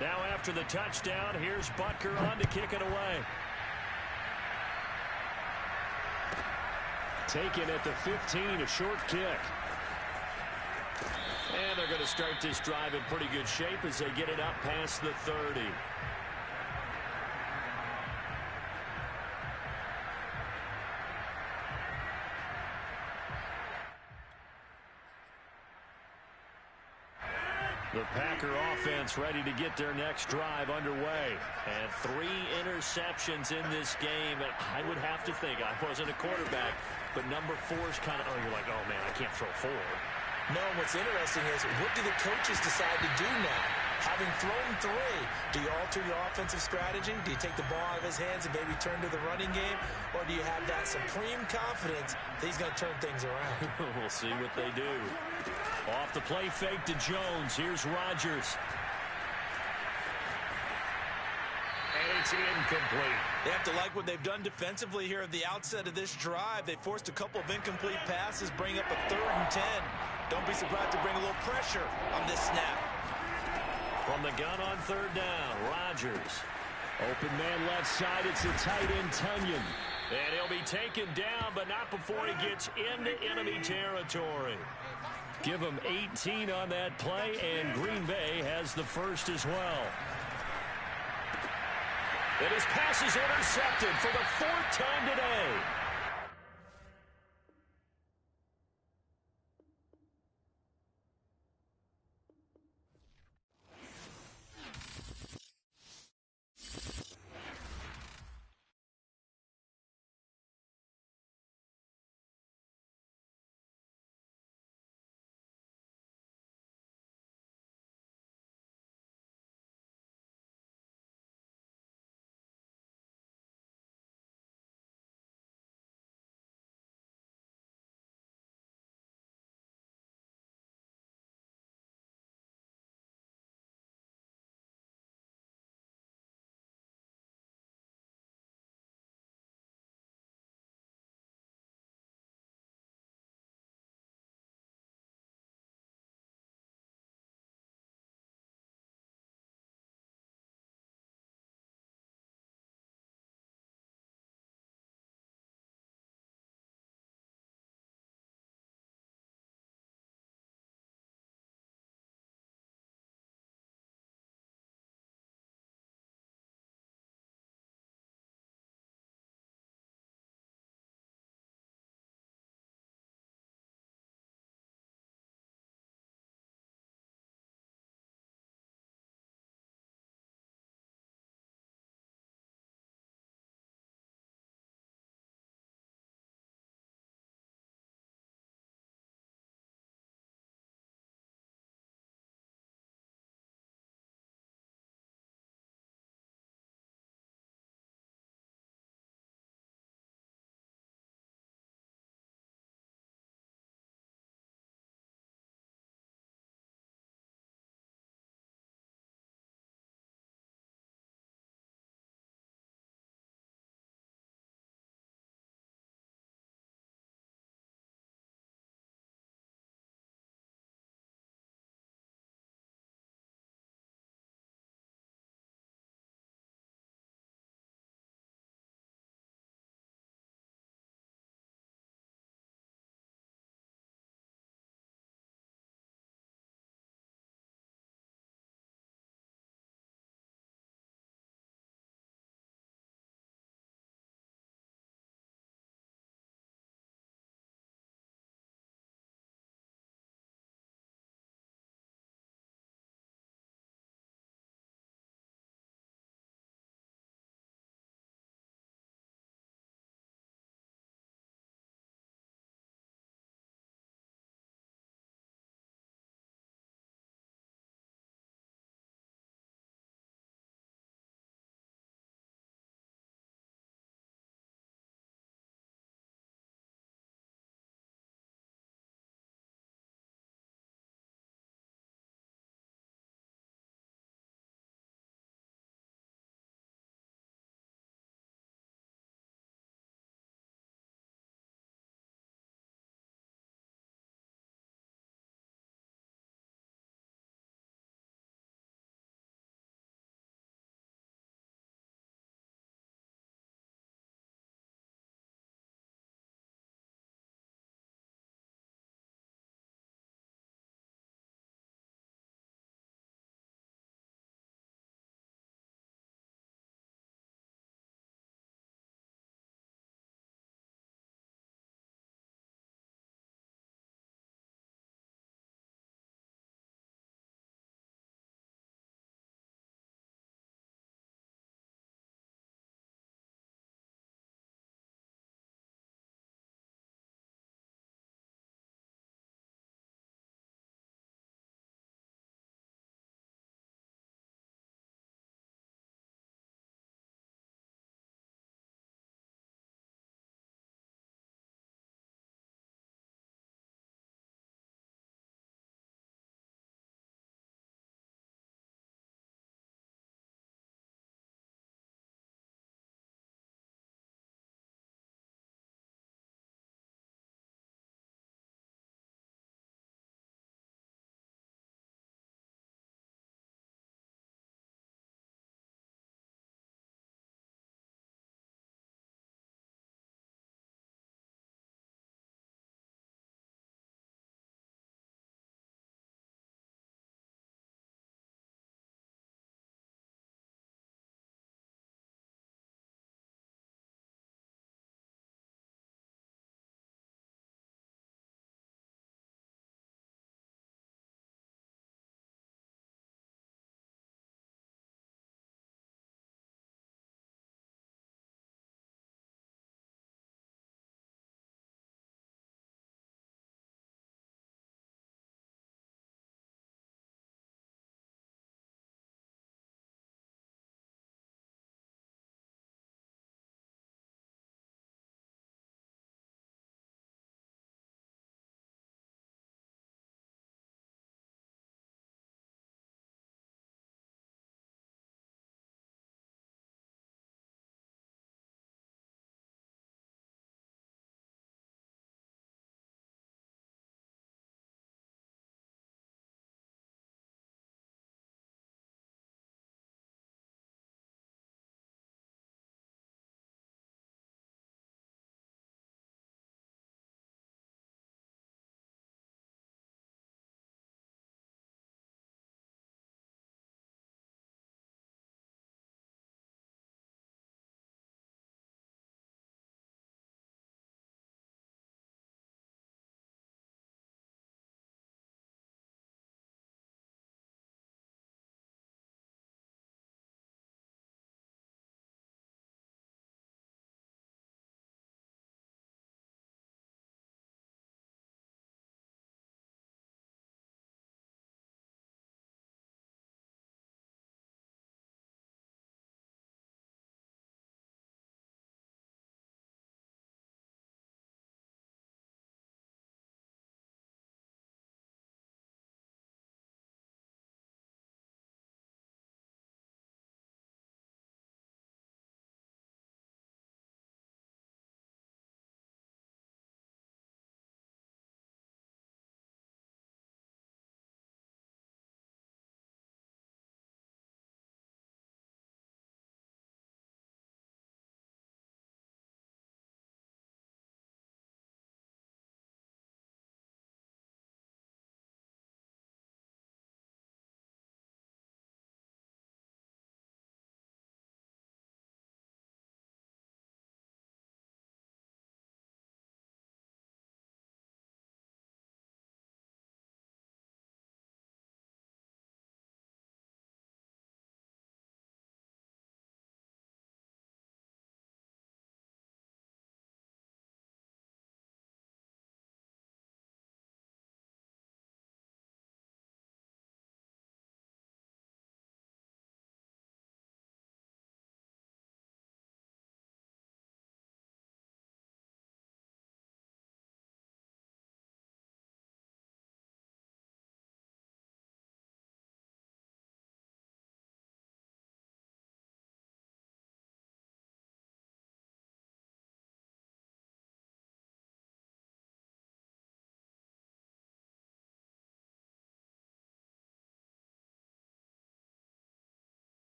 Now after the touchdown, here's Butker on to kick it away. Taken at the 15, a short kick. And they're going to start this drive in pretty good shape as they get it up past the 30. The Packer offense ready to get their next drive underway. And 3 interceptions in this game. And I would have to think, I wasn't a quarterback, but number 4 is kind of, you're like, oh man, I can't throw 4.
No, what's interesting is, what do the coaches decide to do now? Having thrown 3, do you alter your offensive strategy? Do you take the ball out of his hands and maybe turn to the running game? Or do you have that supreme confidence that he's going to turn things around?
We'll see what they do. Off the play fake to Jones. Here's Rodgers. And it's incomplete.
They have to like what they've done defensively here at the outset of this drive. They forced a couple of incomplete passes, bring up a 3rd and 10. Don't be surprised to bring a little pressure on this snap.
From the gun on 3rd down, Rodgers. Open man left side, it's the tight end Tunyon. And he'll be taken down, but not before he gets into enemy territory. Give him 18 on that play, and Green Bay has the first as well. And his pass is intercepted for the 4th time today.